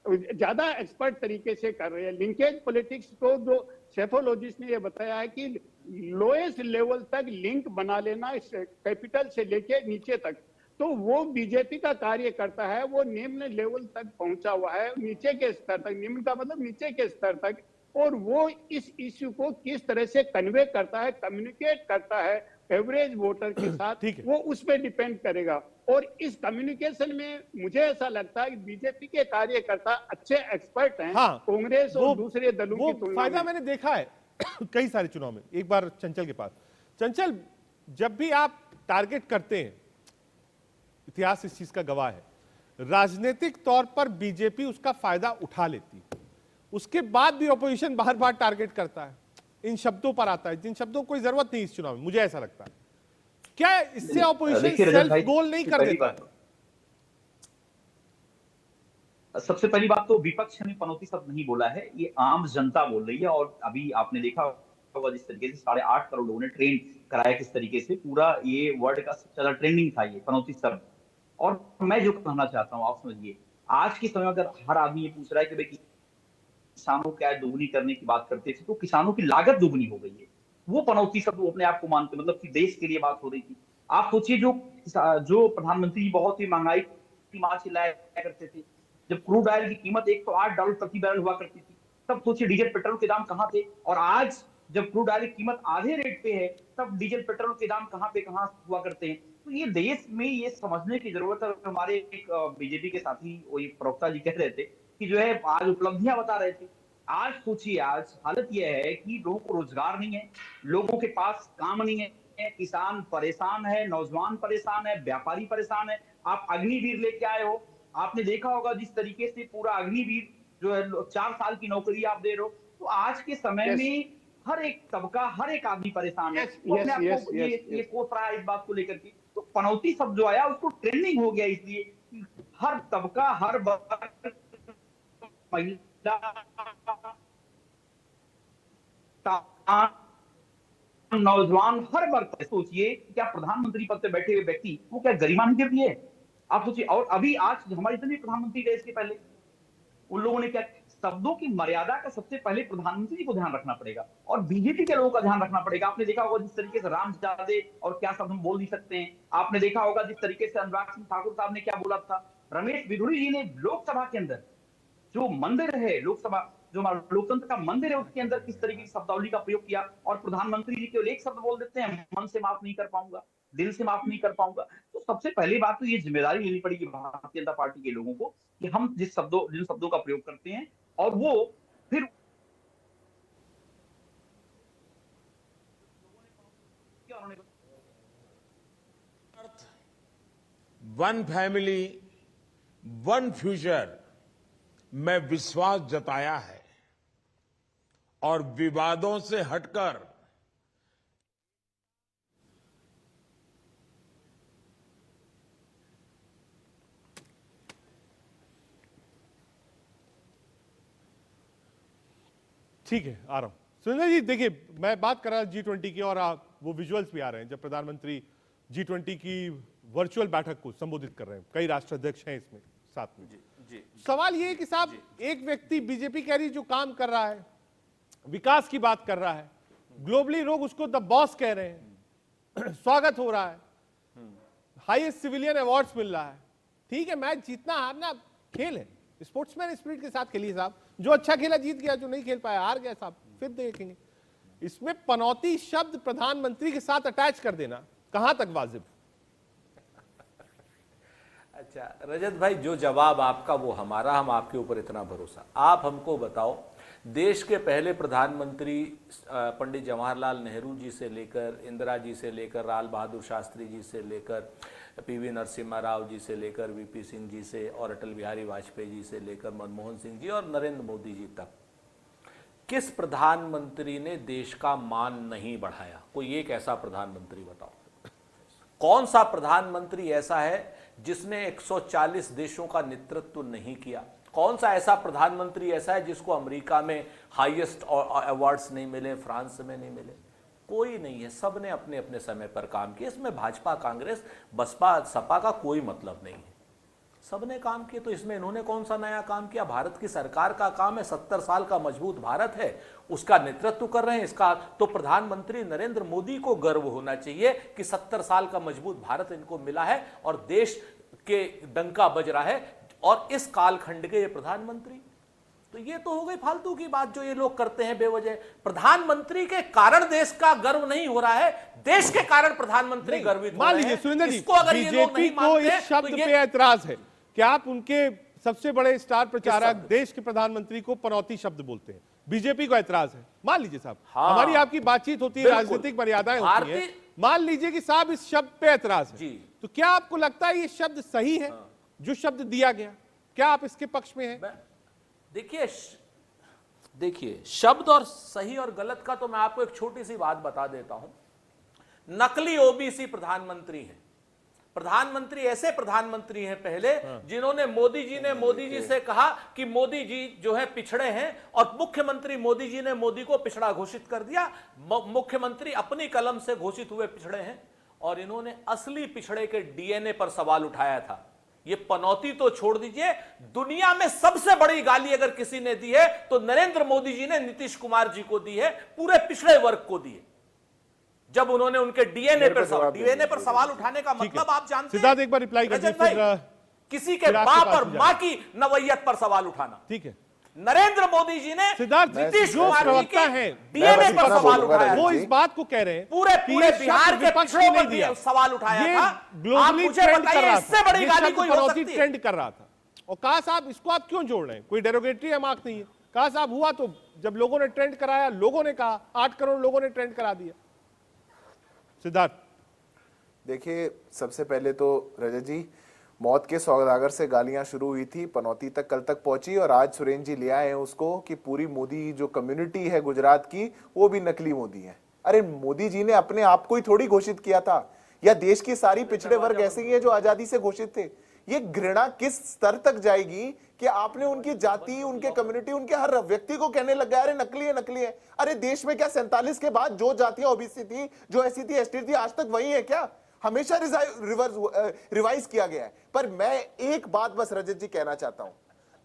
[SPEAKER 10] ज्यादा एक्सपर्ट तरीके से कर रही है। लिंकेज पॉलिटिक्स को जो सेफोलॉजिस्ट ने ये बताया है कि लोएस्ट लेवल तक लिंक बना लेना, कैपिटल से लेके नीचे तक, तो वो बीजेपी का कार्य करता है। वो निम्न लेवल तक पहुंचा हुआ है, नीचे के स्तर तक, निम्न का मतलब नीचे के स्तर तक। और वो इस इश्यू को किस तरह से कन्वे करता है, कम्युनिकेट करता है एवरेज वोटर के साथ, वो उस पर डिपेंड करेगा। और इस कम्युनिकेशन में मुझे ऐसा लगता है कि बीजेपी के कार्यकर्ता अच्छे एक्सपर्ट हैं।
[SPEAKER 1] हाँ,
[SPEAKER 10] कांग्रेस और दूसरे दलों की तुलना
[SPEAKER 1] फायदा
[SPEAKER 10] में।
[SPEAKER 1] मैंने देखा है कई सारे चुनाव में। एक बार चंचल के पास, चंचल, जब भी आप टारगेट करते हैं, इतिहास इस चीज का गवाह है, राजनीतिक तौर पर बीजेपी उसका फायदा उठा लेती है। उसके बाद भी ऑपोजिशन बार बार टारगेट करता है, इन शब्दों पर आता है जिन शब्दों को कोई जरूरत नहीं इस चुनाव में, मुझे ऐसा लगता है। क्या इससे ऑपोजिशन सेल्फ गोल नहीं कर देता?
[SPEAKER 11] सबसे पहली बात तो विपक्ष ने पनौती शब्द नहीं बोला है, ये आम जनता बोल रही है। और अभी आपने देखा होगा जिस तरीके से 8.5 करोड़ लोगों ने ट्रेन कराया, किस तरीके से पूरा ये वर्ल्ड का सबसे ज्यादा ट्रेंडिंग था ये पनौती शब्द। और मैं जो कहना चाहता हूँ, आप समझिए, आज के समय में अगर हर आदमी ये पूछ रहा है कि भाई किसानों क्या दुगनी करने की बात करते थे, तो किसानों की लागत दुगनी हो गई है। वो पनौती शब्द वो अपने आप को मानते, मतलब कि देश के लिए बात हो रही थी। आप सोचिए, जो प्रधानमंत्री बहुत ही महंगाई की मार चिल्लाया करते थे, जब क्रूड ऑयल की कीमत $108 प्रति बैरल हुआ करती थी, तब सोचिए डीजल पेट्रोल के दाम कहाँ थे। और आज जब क्रूड ऑयल की कीमत आधे रेट पे है, तब डीजल पेट्रोल के दाम कहाँ हुआ करते हैं। तो ये देश में ये समझने की जरूरत है। हमारे एक बीजेपी के साथी, वो एक प्रवक्ता जी कह रहे थे कि जो है आज उपलब्धियां बता रहे थे। आज सोचिए, आज हालत यह है कि लोगों को रोजगार नहीं है, लोगों के पास काम नहीं है, किसान परेशान है, नौजवान परेशान है, व्यापारी परेशान है। आप अग्निवीर लेके आए हो, आपने देखा होगा जिस तरीके से पूरा अग्निवीर जो है 4 साल की नौकरी आप दे रहे हो। तो आज के समय में हर एक तबका, हर एक आदमी परेशान है। ये कोस रहा है इस बात को लेकर के। तो पनौती शब्द जो आया उसको ट्रेंडिंग हो गया, इसलिए हर तबका, हर वर्ग, महिला, नौजवान, हर वर्ग। सोचिए क्या प्रधानमंत्री पद पे बैठे हुए व्यक्ति वो क्या गरिमा नहीं देती है? आप सोचिए। और अभी आज हमारे जितने प्रधानमंत्री रहे इसके पहले, उन लोगों ने क्या, शब्दों की मर्यादा का सबसे पहले प्रधानमंत्री को ध्यान रखना पड़ेगा और बीजेपी के लोगों का ध्यान रखना पड़ेगा। आपने देखा होगा जिस तरीके से राम जादे और क्या शब्द हम बोल नहीं सकते हैं। आपने देखा होगा जिस तरीके से अनुराग सिंह ठाकुर साहब ने क्या बोला था। रमेश बिधुड़ी जी ने लोकसभा के अंदर जो मंदिर है, लोकसभा जो हमारा लोकतंत्र का मंदिर है, उसके अंदर किस तरीके की शब्दावली का प्रयोग किया। और प्रधानमंत्री जी केवल एक शब्द बोल देते हैं, मन से माफ नहीं कर पाऊंगा, दिल से माफ नहीं कर पाऊंगा। तो सबसे पहली बात तो ये जिम्मेदारी लेनी पड़ेगी भारतीय जनता पार्टी के लोगों को कि हम जिन शब्दों का प्रयोग करते हैं और वो फिर
[SPEAKER 13] वन फैमिली वन फ्यूचर में विश्वास जताया है और विवादों से हटकर
[SPEAKER 1] ठीक है, आ रहा हूं। सुरेंद्र जी, देखिए, मैं बात कर रहा G20 की और वो विजुअल्स भी आ रहे हैं जब प्रधानमंत्री G20 की वर्चुअल बैठक को संबोधित कर रहे हैं। कई राष्ट्राध्यक्ष हैं इसमें साथ में।
[SPEAKER 8] जी।
[SPEAKER 1] सवाल ये है कि साहब, एक व्यक्ति बीजेपी कह रही जो काम कर रहा है, विकास की बात कर रहा है, ग्लोबली लोग उसको द बॉस कह रहे हैं, स्वागत हो रहा है, हाईएस्ट सिविलियन अवार्ड्स मिल रहा है। ठीक है, मैच जीतना हारना खेल है, स्पोर्ट्समैन स्पिरिट के साथ खेलिए साहब। जो अच्छा खेला जीत गया, जो नहीं खेल पाया हार गया साहब, फिर देखेंगे। इसमें पनौती शब्द प्रधानमंत्री के साथ अटैच कर देना कहां तक वाजिब?
[SPEAKER 8] अच्छा रजत भाई, जो जवाब आपका वो हमारा, हम आपके ऊपर इतना भरोसा। आप हमको बताओ, देश के पहले प्रधानमंत्री पंडित जवाहरलाल नेहरू जी से लेकर, इंदिरा जी से लेकर, लाल बहादुर शास्त्री जी से लेकर, पीवी नरसिम्हा राव जी से लेकर, वीपी सिंह जी से, और अटल बिहारी वाजपेयी जी से लेकर मनमोहन सिंह जी और नरेंद्र मोदी जी तक, किस प्रधानमंत्री ने देश का मान नहीं बढ़ाया? कोई एक ऐसा प्रधानमंत्री बताओ। कौन सा प्रधानमंत्री ऐसा है जिसने 140 देशों का नेतृत्व नहीं किया? कौन सा ऐसा प्रधानमंत्री ऐसा है जिसको अमेरिका में हाईएस्ट अवार्ड्स नहीं मिले, फ्रांस में नहीं मिले? कोई नहीं है। सब ने अपने अपने समय पर काम किया। इसमें भाजपा, कांग्रेस, बसपा, सपा का कोई मतलब नहीं है। सबने काम किया, तो इसमें इन्होंने कौन सा नया काम किया? भारत की सरकार का काम है, 70 साल का मजबूत भारत है, उसका नेतृत्व कर रहे हैं। इसका तो प्रधानमंत्री नरेंद्र मोदी को गर्व होना चाहिए कि 70 साल का मजबूत भारत इनको मिला है और देश के डंका बज रहा है, और इस कालखंड के ये प्रधानमंत्री। तो ये तो हो गई फालतू की बात जो ये लोग करते हैं बेवजह। प्रधानमंत्री के कारण देश का गर्व नहीं हो रहा है, देश के कारण प्रधानमंत्री गर्वित हो रहे हैं।
[SPEAKER 1] मान लीजिए सुरेंद्र जी,
[SPEAKER 8] इसको अगर ये लोग
[SPEAKER 1] बीजेपी
[SPEAKER 8] नहीं
[SPEAKER 1] को
[SPEAKER 8] मानते
[SPEAKER 1] इस शब्द
[SPEAKER 8] तो
[SPEAKER 1] पे ऐतराज है कि आप उनके सबसे बड़े स्टार प्रचारक देश के प्रधानमंत्री को पनौती शब्द बोलते हैं। बीजेपी को ऐतराज है। मान लीजिए साहब,
[SPEAKER 8] हाँ,
[SPEAKER 1] हमारी आपकी बातचीत होती है, राजनीतिक मर्यादाएं होती है। मान लीजिए कि साहब इस शब्द पे ऐतराज है, तो क्या आपको लगता है ये शब्द सही है? जो शब्द दिया गया, क्या आप इसके पक्ष में हैं?
[SPEAKER 8] देखिए, शब्द और सही और गलत का तो मैं आपको एक छोटी सी बात बता देता हूं। नकली ओबीसी प्रधानमंत्री हैं। प्रधानमंत्री ऐसे प्रधानमंत्री हैं पहले जिन्होंने मोदी जी से कहा कि मोदी जी जो है पिछड़े हैं, और मुख्यमंत्री मोदी जी ने मोदी को पिछड़ा घोषित कर दिया। मुख्यमंत्री अपनी कलम से घोषित हुए पिछड़े हैं, और इन्होंने असली पिछड़े के डीएनए पर सवाल उठाया था। ये पनौती तो छोड़ दीजिए, दुनिया में सबसे बड़ी गाली अगर किसी ने दी है तो नरेंद्र मोदी जी ने नीतीश कुमार जी को दी है, पूरे पिछड़े वर्ग को दी है। जब उन्होंने उनके डीएनए पर सवाल उठाने का मतलब आप जानते हैं?
[SPEAKER 1] सिद्धार्थ एक बार रिप्लाई कीजिए, फिर
[SPEAKER 8] किसी के बाप और मां की नवैयत पर सवाल उठाना।
[SPEAKER 1] ठीक है,
[SPEAKER 8] नरेंद्र मोदी जी ने नीतीश कुमार जी के
[SPEAKER 1] डीएनए
[SPEAKER 8] पर सवाल उठाया।
[SPEAKER 1] वो इस बात को कह रहे हैं
[SPEAKER 8] पूरे बिहार के पिछड़ों पर भी सवाल उठाया था।
[SPEAKER 1] ग्लोबली ट्रेंड कर रहा था,
[SPEAKER 8] इससे बड़ी गाली कोई हो सकती है?
[SPEAKER 1] ट्रेंड कर रहा था। और कहा साहब इसको आप क्यों जोड़ रहे हैं? कोई डेरोगेटरी रिमार्क नहीं है। कहा साहब हुआ तो जब लोगों ने ट्रेंड कराया, लोगों ने कहा, 8 करोड़ लोगों ने ट्रेंड करा दिया। सिद्धार्थ
[SPEAKER 9] देखिए, सबसे पहले तो रजत जी, मौत के सौदागर से गालियां शुरू हुई थी, पनौती तक कल तक पहुंची, और आज सुरेंद्र जी ले आए हैं उसको कि पूरी मोदी जो कम्युनिटी है गुजरात की, वो भी नकली मोदी है। अरे मोदी जी ने अपने आप को ही थोड़ी घोषित किया था, या देश की सारी पिछड़े वर्ग ऐसे ही है जो आजादी से घोषित थे? ये घृणा किस स्तर तक जाएगी कि आपने उनकी जाति, उनके कम्युनिटी, उनके हर व्यक्ति को कहने लग गया अरे नकली है, नकली है। अरे देश में क्या 47 के बाद जो जातियां ओबीसी थी, जो ऐसी थी, एसटी थी, आज तक वही है क्या? हमेशा रिवाइज किया गया है। पर मैं एक बात बस रजत जी कहना चाहता हूं,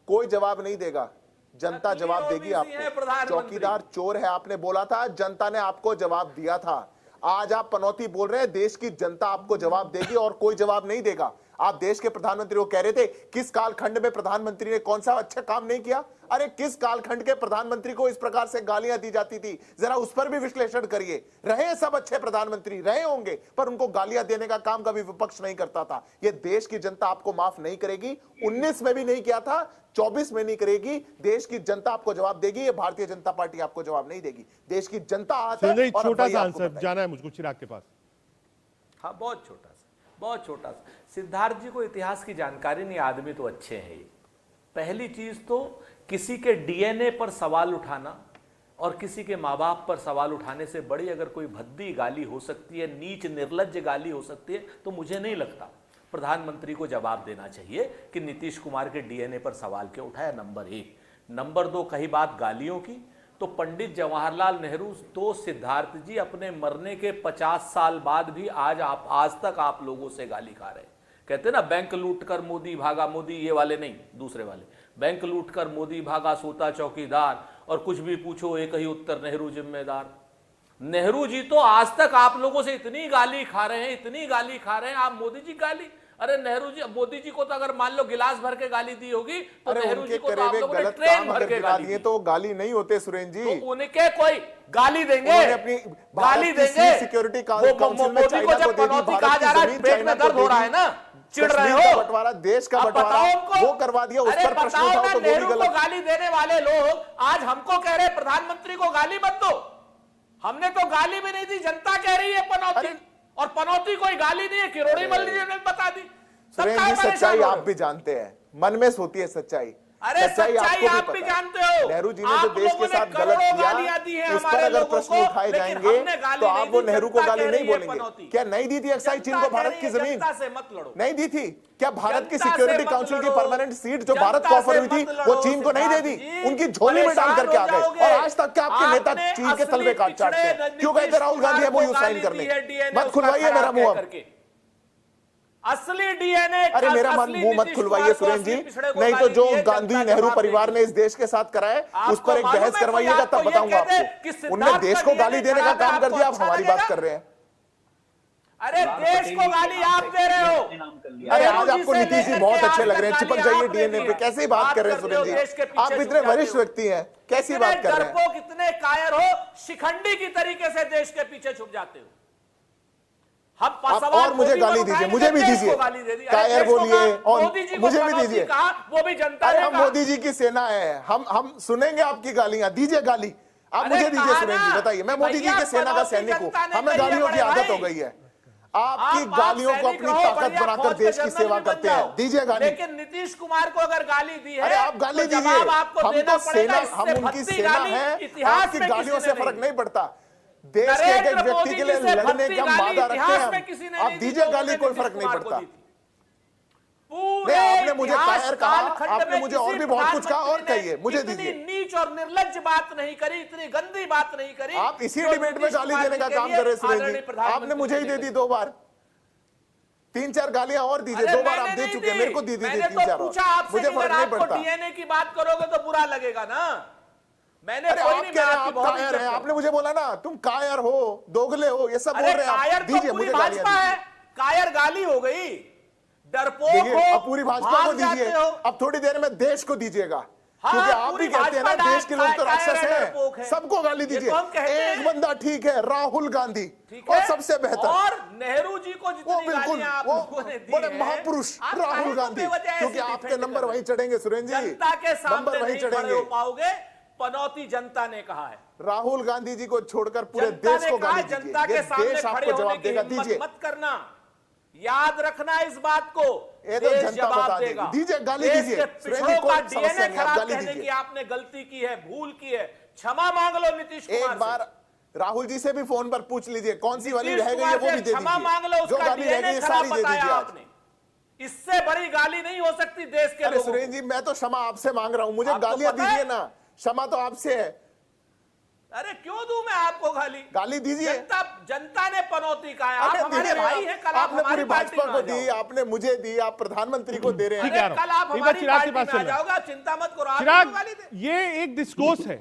[SPEAKER 9] कोई जवाब नहीं देगा, जनता जवाब देगी आपको। चौकीदार चोर है आपने बोला था, जनता ने आपको जवाब दिया था। आज आप पनौती बोल रहे हैं, देश की जनता आपको जवाब देगी, और कोई जवाब नहीं देगा। आप देश के प्रधानमंत्री को कह रहे थे किस कालखंड में प्रधानमंत्री ने कौन सा अच्छा काम नहीं किया? अरे किस कालखंड के प्रधानमंत्री को इस प्रकार से गालियां दी जाती थी, जरा उस पर भी विश्लेषण करिए। रहे सब अच्छे प्रधानमंत्री रहे होंगे, पर उनको गालियां देने का काम कभी विपक्ष नहीं करता था। ये देश की जनता आपको माफ नहीं करेगी। 19 में भी नहीं किया था, 24 में नहीं करेगी। देश की जनता आपको जवाब देगी, ये भारतीय जनता पार्टी आपको जवाब नहीं देगी। देश की जनता आज है।
[SPEAKER 1] छोटा सा आंसर जाना है मुझको चिराग के पास।
[SPEAKER 8] हाँ, बहुत छोटा सा, बहुत छोटा सा। सिद्धार्थ जी को इतिहास की जानकारी नहीं, आदमी तो अच्छे हैं। पहली चीज तो किसी के डीएनए पर सवाल उठाना और किसी के माँ बाप पर सवाल उठाने से बड़ी अगर कोई भद्दी गाली हो सकती है, नीच निर्लज्ज गाली हो सकती है, तो मुझे नहीं लगता प्रधानमंत्री को जवाब देना चाहिए कि नीतीश कुमार के डीएनए पर सवाल क्यों उठाया, नंबर 1। नंबर 2, कही बात गालियों की, तो पंडित जवाहरलाल नेहरू तो सिद्धार्थ जी अपने मरने के 50 साल बाद भी आज तक आप लोगों से गाली खा रहे हैं। कहते ना, बैंक लूट कर मोदी भागा, मोदी ये वाले नहीं, दूसरे वाले, बैंक लूट कर मोदी भागा, सोता चौकीदार, और कुछ भी पूछो एक ही उत्तर, नेहरू जिम्मेदार। नेहरू जी तो आज तक आप लोगों से इतनी गाली खा रहे हैं, इतनी गाली खा रहे हैं, आप मोदी जी गाली, अरे नेहरू जी, मोदी जी को तो अगर मान लो गिलास भर के गाली दी होगी तो नेहरू जी को तो आप लोगों ने ट्रेन भर के गाली दी।
[SPEAKER 9] तो गाली नहीं होते सुरेंद्र जी,
[SPEAKER 8] तो उनके कोई गाली देंगे,
[SPEAKER 9] अपनी
[SPEAKER 8] गाली देंगे
[SPEAKER 9] सिक्योरिटी
[SPEAKER 8] काउंसिल में चाइना को दे दी, कहा जा रहा है पेट में दर्द हो रहा है ना, चिढ़ रहे हो,
[SPEAKER 9] बंटवारा देश का बंटवारा वो करवा दिया, उस पर प्रश्न उठाओ तो
[SPEAKER 8] नेहरू को गाली देने वाले लोग आज हमको कह रहे प्रधानमंत्री को गाली मत दो। हमने तो गाली भी नहीं दी, जनता कह रही है पनौती, और पनौती कोई गाली नहीं है, किरोड़ी मल्ली जी ने बता दी।
[SPEAKER 9] सुरेंद्र जी सच्चाई आप भी जानते हैं, मन में होती है सच्चाई,
[SPEAKER 8] अरे सच्चाई आप भी जानते हो।
[SPEAKER 9] नेहरू जी ने जो देश के साथ गलत किया उस पर अगर प्रश्न उठाए जाएंगे तो आप वो नेहरू को गाली नहीं बोलेंगे। क्या नहीं दी थी एक्साइज चीन को भारत की जमीन? नहीं दी थी क्या? भारत की सिक्योरिटी काउंसिल की परमानेंट सीट जो भारत को ऑफर हुई थी वो चीन को नहीं दे दी, उनकी झोली में डाल करके आ गए, और आज तक के आपके नेता चीन के तलवे काट चाटते हैं। क्यों कहते राहुल गांधी एमओयू साइन करने? मत खुलवाइए मेरा मुंह अब,
[SPEAKER 8] असली डीएनए।
[SPEAKER 9] अरे मेरा मुंह मत खुलवाइए सुरेंद्र जी, नहीं तो जो गांधी नेहरू परिवार ने इस देश के साथ करा है उस पर एक बहस करवाइएगा, तब बताऊंगा आपको। उनने देश को गाली देने का काम कर दिया, आप हमारी बात कर रहे हैं।
[SPEAKER 8] अरे देश को गाली आप दे रहे हो।
[SPEAKER 9] अरे आज आपको नीतीश जी बहुत अच्छे लग रहे हैं, चिपक जाइए डीएनए पे। कैसी बात कर रहे हैं सुरेंद्र जी, आप इतने वरिष्ठ व्यक्ति हैं, कैसी बात कर रहे हैं?
[SPEAKER 8] कितने कायर हो, शिखंडी की तरीके से देश के पीछे छुप जाते हो।
[SPEAKER 9] आप और मुझे गाली दीजिए, मुझे भी दीजिए, कायर बोलिए और मुझे भी दीजिए।
[SPEAKER 8] वो भी जनता
[SPEAKER 9] अरे हम मोदी जी की सेना है, हम सुनेंगे आपकी गालियां, दीजिए गाली, आप मुझे दीजिए सुरेंद्र जी, बताइए। मैं मोदी जी की सेना का सैनिक हूँ, हमें गालियों की आदत हो गई है। आपकी गालियों को अपनी ताकत बनाकर देश की सेवा करते हैं, दीजिए गाली।
[SPEAKER 8] लेकिन नीतीश कुमार को अगर गाली दी है,
[SPEAKER 9] अरे आप गाली दीजिए, हम तो सेना, हम उनकी सेना है, आपकी गालियों से फर्क नहीं पड़ता। देश के एक व्यक्ति के लिए लड़ने का वादा रखते हैं, आप दीजिए गाली, कोई फर्क नहीं पड़ता। आपने मुझे कायर कहा, आपने मुझे और भी बहुत कुछ कहा, और कहिए, मुझे दीजिए।
[SPEAKER 8] नीच और निर्लज्ज बात नहीं करी, इतनी गंदी बात नहीं करी।
[SPEAKER 9] आप इसी डिबेट में गाली देने का काम कर रहे सुरेंद्र जी, आपने मुझे ही दे दी 2 बार, 3-4 गालियां और दीजिए, 2 बार आप दे चुके, मेरे को दी 3-4 और, मुझे फर्क नहीं पड़ता।
[SPEAKER 8] डीएनए की बात करोगे तो बुरा लगेगा ना। मैंने
[SPEAKER 9] आप कह रहे हैं आप कायर हैं, आपने मुझे बोला ना तुम कायर हो, दोगले हो, ये सब बोल रहे हैं आप, दीजिए मुझे गालियां दीजिए।
[SPEAKER 8] कायर गाली हो गई, डरपोक हो,
[SPEAKER 9] अब पूरी भाजपा को दीजिए, अब थोड़ी देर में देश को दीजिएगा, क्योंकि आप भी कहते हैं ना देश के लोग तो राक्षस हैं, सबको गाली दीजिए। एक बंदा ठीक है, राहुल गांधी, और सबसे बेहतर,
[SPEAKER 8] और नेहरू जी को
[SPEAKER 9] वो बिल्कुल वो बड़े महापुरुष राहुल गांधी, क्योंकि आपके नंबर वहीं चढ़ेंगे सुरेंद्र जी,
[SPEAKER 8] जनता के सामने
[SPEAKER 9] नंबर वहीं चढ़ेंगे।
[SPEAKER 8] पाओगे, पनौती जनता ने कहा है।
[SPEAKER 9] राहुल गांधी जी को छोड़कर पूरे देश को गाली दीजिए,
[SPEAKER 8] जनता के सामने
[SPEAKER 9] देश आपको जवाब देगा, दीजिए।
[SPEAKER 8] मत करना, याद रखना इस बात को,
[SPEAKER 9] ये तो जनता बता देगी, दीजिए गाली दीजिए।
[SPEAKER 8] पिछड़ों का डीएनए खराब कहने की आपने गलती की है, भूल की है, क्षमा मांग लो नीतीश कुमार।
[SPEAKER 9] एक बार राहुल जी से भी फोन पर पूछ लीजिए कौन सी वाली रह गई है, वो भी दे
[SPEAKER 8] क्षमा मांग लो,
[SPEAKER 9] जो गाली रह गई सारी दे दीजिए आपने।
[SPEAKER 8] इससे बड़ी गाली नहीं हो सकती देश के लोगों।
[SPEAKER 9] सुरेंद्र जी मैं तो क्षमा आपसे मांग रहा हूं, मुझे गालियां दीजिए ना, क्षमा तो आपसे है।
[SPEAKER 8] अरे क्यों दूं मैं आपको गाली?
[SPEAKER 9] गाली दीजिए।
[SPEAKER 8] जनता ने पनौती कहा है, आप हमारे भाई हैं, कल
[SPEAKER 9] आपने पूरी भाजपा को दी, आपने मुझे दी, आप प्रधानमंत्री को दे रहे हैं,
[SPEAKER 8] कल आप हमारी पार्टी में आ जाओगे, चिंता मत करो।
[SPEAKER 1] चिराग, ये एक डिस्कोर्स है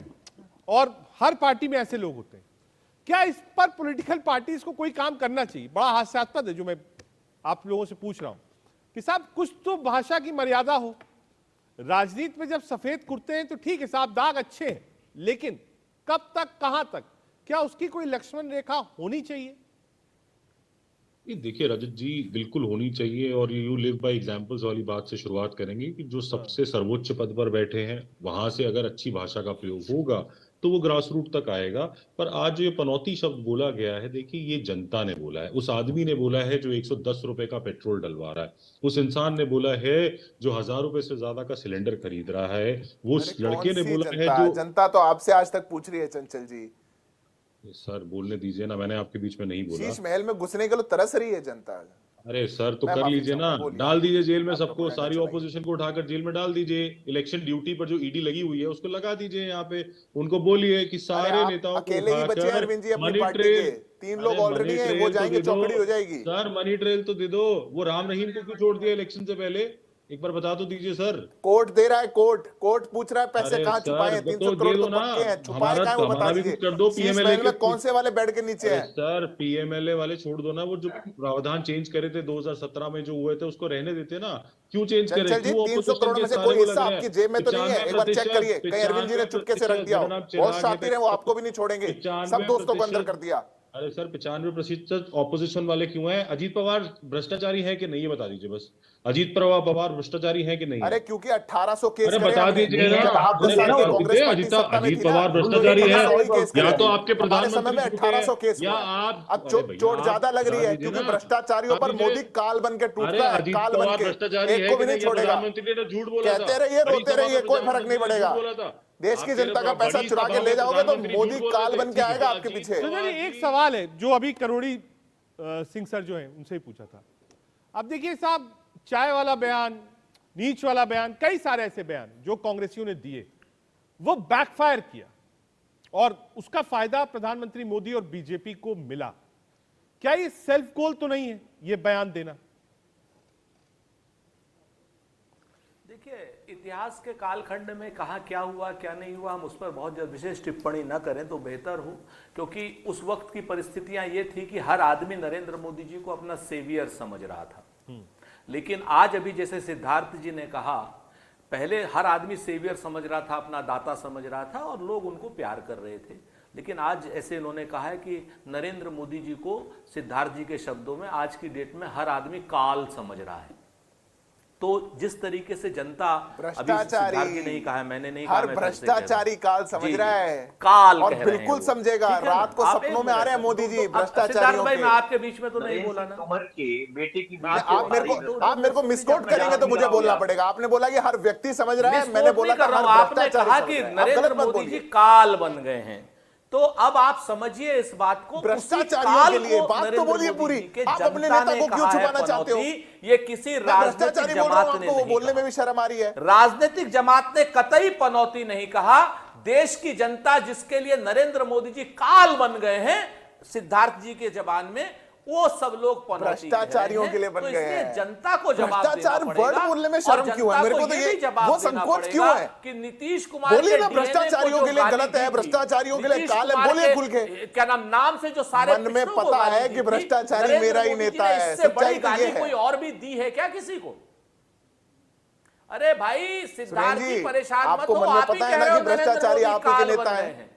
[SPEAKER 1] और हर पार्टी में ऐसे लोग होते हैं, क्या इस पर पॉलिटिकल पार्टीज को कोई काम करना चाहिए? बड़ा हास्यास्पद है जो मैं आप लोगों से पूछ रहा हूं कि साहब कुछ तो भाषा की मर्यादा हो। राजनीति में जब सफेद कुर्ते हैं तो ठीक है साहब, दाग अच्छे हैं, लेकिन कब तक, कहां तक? क्या उसकी कोई लक्ष्मण रेखा होनी चाहिए?
[SPEAKER 12] देखिए रजत जी, बिल्कुल होनी चाहिए, और यू लिव बाय एग्जांपल्स वाली बात से शुरुआत करेंगे कि जो सबसे सर्वोच्च पद पर बैठे हैं वहां से अगर अच्छी भाषा का प्रयोग होगा तो वो ग्रास रूट तक आएगा। पर आज जो ये पनौती शब्द बोला गया है, देखिए ये जनता ने बोला है, उस आदमी ने बोला है जो 110 रुपए का पेट्रोल डलवा रहा है, उस इंसान ने बोला है जो 1000 रुपए से ज्यादा का सिलेंडर खरीद रहा है, वो लड़के ने बोला है जो
[SPEAKER 9] जनता तो आपसे आज तक पूछ रही है चंचल जी।
[SPEAKER 12] सर बोलने दीजिए ना, मैंने आपके बीच में नहीं बोला।
[SPEAKER 9] शीश महल में घुसने के लिए तरस रही है जनता।
[SPEAKER 12] अरे सर तो कर लीजिए ना, डाल दीजिए जेल में सबको, सारी ऑपोजिशन को उठाकर जेल में डाल दीजिए। इलेक्शन ड्यूटी पर जो ईडी लगी हुई है उसको लगा दीजिए यहाँ पे, उनको बोलिए कि सारे नेताओं को
[SPEAKER 9] अकेले ही बचे अरविंद जी अपनी पार्टी के, 3 लोग ऑलरेडी हैं, वो जाएंगे, चौकड़ी हो जाएगी।
[SPEAKER 12] सर मनी ट्रेल तो दे दो, वो राम रहीम को क्यों छोड़ दिया इलेक्शन से पहले? एक बार बता तो दीजिए सर।
[SPEAKER 9] कोर्ट दे रहा है, कोर्ट पूछ रहा है पैसे
[SPEAKER 12] अरे
[SPEAKER 9] कहाँ
[SPEAKER 12] सर,
[SPEAKER 9] छुपाए हैं, 300 करोड़ तो पक्के हैं, छुपाए कहाँ हैं वो बता दीजिए।
[SPEAKER 12] कर दो पीएमएलए
[SPEAKER 9] में कौन से वाले बेड के नीचे है?
[SPEAKER 12] सर पीएमएलए वाले छोड़ दो ना, वो जो प्रावधान चेंज करे थे 2017 में जो हुए थे उसको रहने देते ना, क्यों चेंज करे?
[SPEAKER 9] चंचल जी, 300 करोड़ में से कोई हिस्सा आपकी जेब में तो नहीं है? एक बार चेक करिए, कहीं अरविंद जी ने चुपके से रख दिया हो। बहुत शातिर है वो, आपको भी नहीं छोड़ेंगे, सब दोस्तों को अंदर कर दिया।
[SPEAKER 12] अरे सर 95% ऑपोजिशन वाले क्यों हैं? अजीत पवार भ्रष्टाचारी है कि नहीं, ये बता दीजिए बस। अजीत पवार भ्रष्टाचारी है कि नहीं?
[SPEAKER 9] अरे क्योंकि 1800 केस
[SPEAKER 12] अरे बता दीजिए ना, अजीत पवार भ्रष्टाचारी है या तो आपके प्रधानमंत्री में
[SPEAKER 9] 1800 केस
[SPEAKER 12] या आप?
[SPEAKER 9] अब चोट ज्यादा लग रही है क्योंकि भ्रष्टाचारियों पर मोदी काल बन के टूटता है,
[SPEAKER 12] अजीत
[SPEAKER 9] काल
[SPEAKER 12] पवार
[SPEAKER 9] बन के,
[SPEAKER 12] भ्रष्टाचारी
[SPEAKER 9] एक
[SPEAKER 12] है
[SPEAKER 9] को
[SPEAKER 12] कि
[SPEAKER 9] भी नहीं
[SPEAKER 12] नहीं?
[SPEAKER 9] छोड़ेगा।
[SPEAKER 12] प्रधानमंत्री ने झूठ बोला था,
[SPEAKER 9] कहते रहिए, रोते रहिए, कोई फर्क नहीं पड़ेगा। देश की जनता का पैसा चुरा के ले जाओगे तो मोदी काल बन के आएगा आपके पीछे।
[SPEAKER 1] एक सवाल है जो अभी करोड़ी सिंह सर जो है उनसे ही पूछा था। अब देखिए साहब, चाय वाला बयान, नीच वाला बयान, कई सारे ऐसे बयान जो कांग्रेसियों ने दिए वो बैकफायर किया और उसका फायदा प्रधानमंत्री मोदी और बीजेपी को मिला। क्या ये सेल्फ गोल तो नहीं है ये बयान देना?
[SPEAKER 8] देखिए, इतिहास के कालखंड में कहाँ क्या हुआ क्या नहीं हुआ, हम उस पर बहुत विशेष टिप्पणी न करें तो बेहतर हो, क्योंकि उस वक्त की परिस्थितियां ये थी कि हर आदमी नरेंद्र मोदी जी को अपना सेवियर समझ रहा था। लेकिन आज अभी जैसे सिद्धार्थ जी ने कहा, पहले हर आदमी सेवियर समझ रहा था, अपना दाता समझ रहा था और लोग उनको प्यार कर रहे थे। लेकिन आज ऐसे इन्होंने कहा है कि नरेंद्र मोदी जी को, सिद्धार्थ जी के शब्दों में, आज की डेट में हर आदमी काल समझ रहा है। तो जिस तरीके से जनता, अभी सिद्धार्थ जी नहीं कहा है, मैंने नहीं कहा,
[SPEAKER 9] हर भ्रष्टाचारी काल समझ रहा है,
[SPEAKER 8] काल
[SPEAKER 9] और बिल्कुल समझेगा। रात को सपनों में आ रहे हैं मोदी जी भ्रष्टाचारियों
[SPEAKER 8] के। मैं आपके बीच में तो नहीं बोला ना,
[SPEAKER 11] उम्र के बेटे की
[SPEAKER 9] आप मेरे को मिसकोट करेंगे तो मुझे बोलना पड़ेगा। आपने बोला कि हर व्यक्ति समझ रहा है, मैंने बोला था हर
[SPEAKER 8] आपने कहा कि नरेंद्र मोदी जी काल बन गए हैं। तो अब आप समझिए इस बात को,
[SPEAKER 9] भ्रष्टाचारियों के लिए बात तो बोलिए पूरी। आप अपने नेता को क्यों छुपाना चाहते हो?
[SPEAKER 8] ये किसी राजनीतिक जमात ने नहीं,
[SPEAKER 9] बोलने में भी शर्म आ रही है।
[SPEAKER 8] राजनीतिक जमात ने कतई पनौती नहीं कहा। देश की जनता जिसके लिए नरेंद्र मोदी जी काल बन गए हैं, सिद्धार्थ जी के जबान में, वो सब लोग
[SPEAKER 9] भ्रष्टाचारियों के लिए बन गए हैं।
[SPEAKER 8] जनता को जवाब
[SPEAKER 9] भ्रष्टाचार वर्ड बोलने में शर्म क्यों है? मेरे को तो ये वो संकोच क्यों है
[SPEAKER 8] कि नीतीश कुमार
[SPEAKER 9] बोलिए ना, भ्रष्टाचारियों के लिए गलत है, भ्ष्टाचारियों के लिए काल है, बोलिए खुल के।
[SPEAKER 8] क्या नाम से जो सारे
[SPEAKER 9] मन में पता है कि भ्रष्टाचारी मेरा ही नेता है,
[SPEAKER 8] इससे बड़ी गाली कोई और भी दी है क्या किसी को? अरे भाई सिद्धार्थ जी परेशान मत हो, आप ही कह रहे हो
[SPEAKER 9] भ्रष्टाचारी आप ही के नेता है।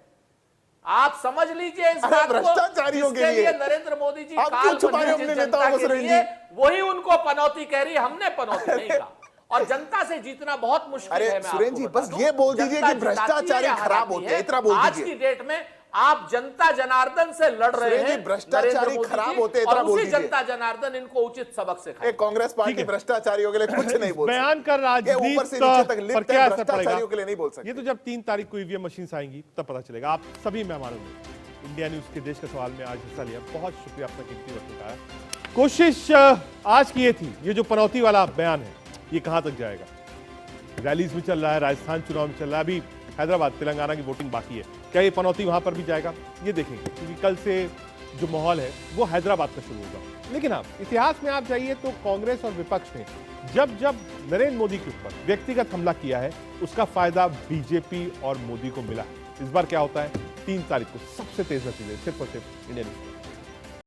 [SPEAKER 8] आप समझ लीजिए इस बात को,
[SPEAKER 9] भ्रष्टाचारियों के लिए
[SPEAKER 8] नरेंद्र मोदी जी
[SPEAKER 9] काल बनने जिस जनता के लिए,
[SPEAKER 8] वही उनको पनौती कह रही है, हमने पनौती नहीं कहा। और जनता से जीतना बहुत मुश्किल है।
[SPEAKER 9] अरे सुरेंद्र जी बस ये बोल दीजिए कि भ्रष्टाचारी खराब होते हैं, इतना बोल दीजिए।
[SPEAKER 8] आज की डेट में आप जनता जनार्दन से लड़ रहे हैं,
[SPEAKER 9] भ्रष्टाचारी खराब होते हैं, इतना बोल दीजिए।
[SPEAKER 8] जनता जनार्दन इनको उचित सबक सिखाए।
[SPEAKER 9] कांग्रेस पार्टी भ्रष्टाचारियों के लिए कुछ नहीं बोल,
[SPEAKER 1] बयान कर राजनीति
[SPEAKER 9] ऊपर से नीचे तक लिखते हैं, भ्रष्टाचारियों के लिए नहीं बोल सकते।
[SPEAKER 1] ये तो जब 3 तारीख को ईवीएम मशीन आएंगी तब पता चलेगा। आप सभी मेहमानों ने इंडिया न्यूज के देश का सवाल में आज हिस्सा लिया, बहुत शुक्रिया अपना कीमती वक्त निकाला। कोशिश आज की ये थी, ये जो पनौती वाला बयान है ये कहां तक जाएगा? रैलीज में चल रहा है, राजस्थान चुनाव में चल रहा है, अभी हैदराबाद तेलंगाना की वोटिंग बाकी है, क्या ये पनौती वहां पर भी जाएगा? ये देखेंगे, क्योंकि कल से जो माहौल है वो हैदराबाद का शुरू होगा। लेकिन आप इतिहास में आप जाइए तो कांग्रेस और विपक्ष ने जब जब नरेंद्र मोदी के ऊपर व्यक्तिगत हमला किया है उसका फायदा बीजेपी और मोदी को मिला। इस बार क्या होता है? 3 तारीख को सबसे तेज नतीजे सिर्फ और सिर्फ इंडिया न्यूज।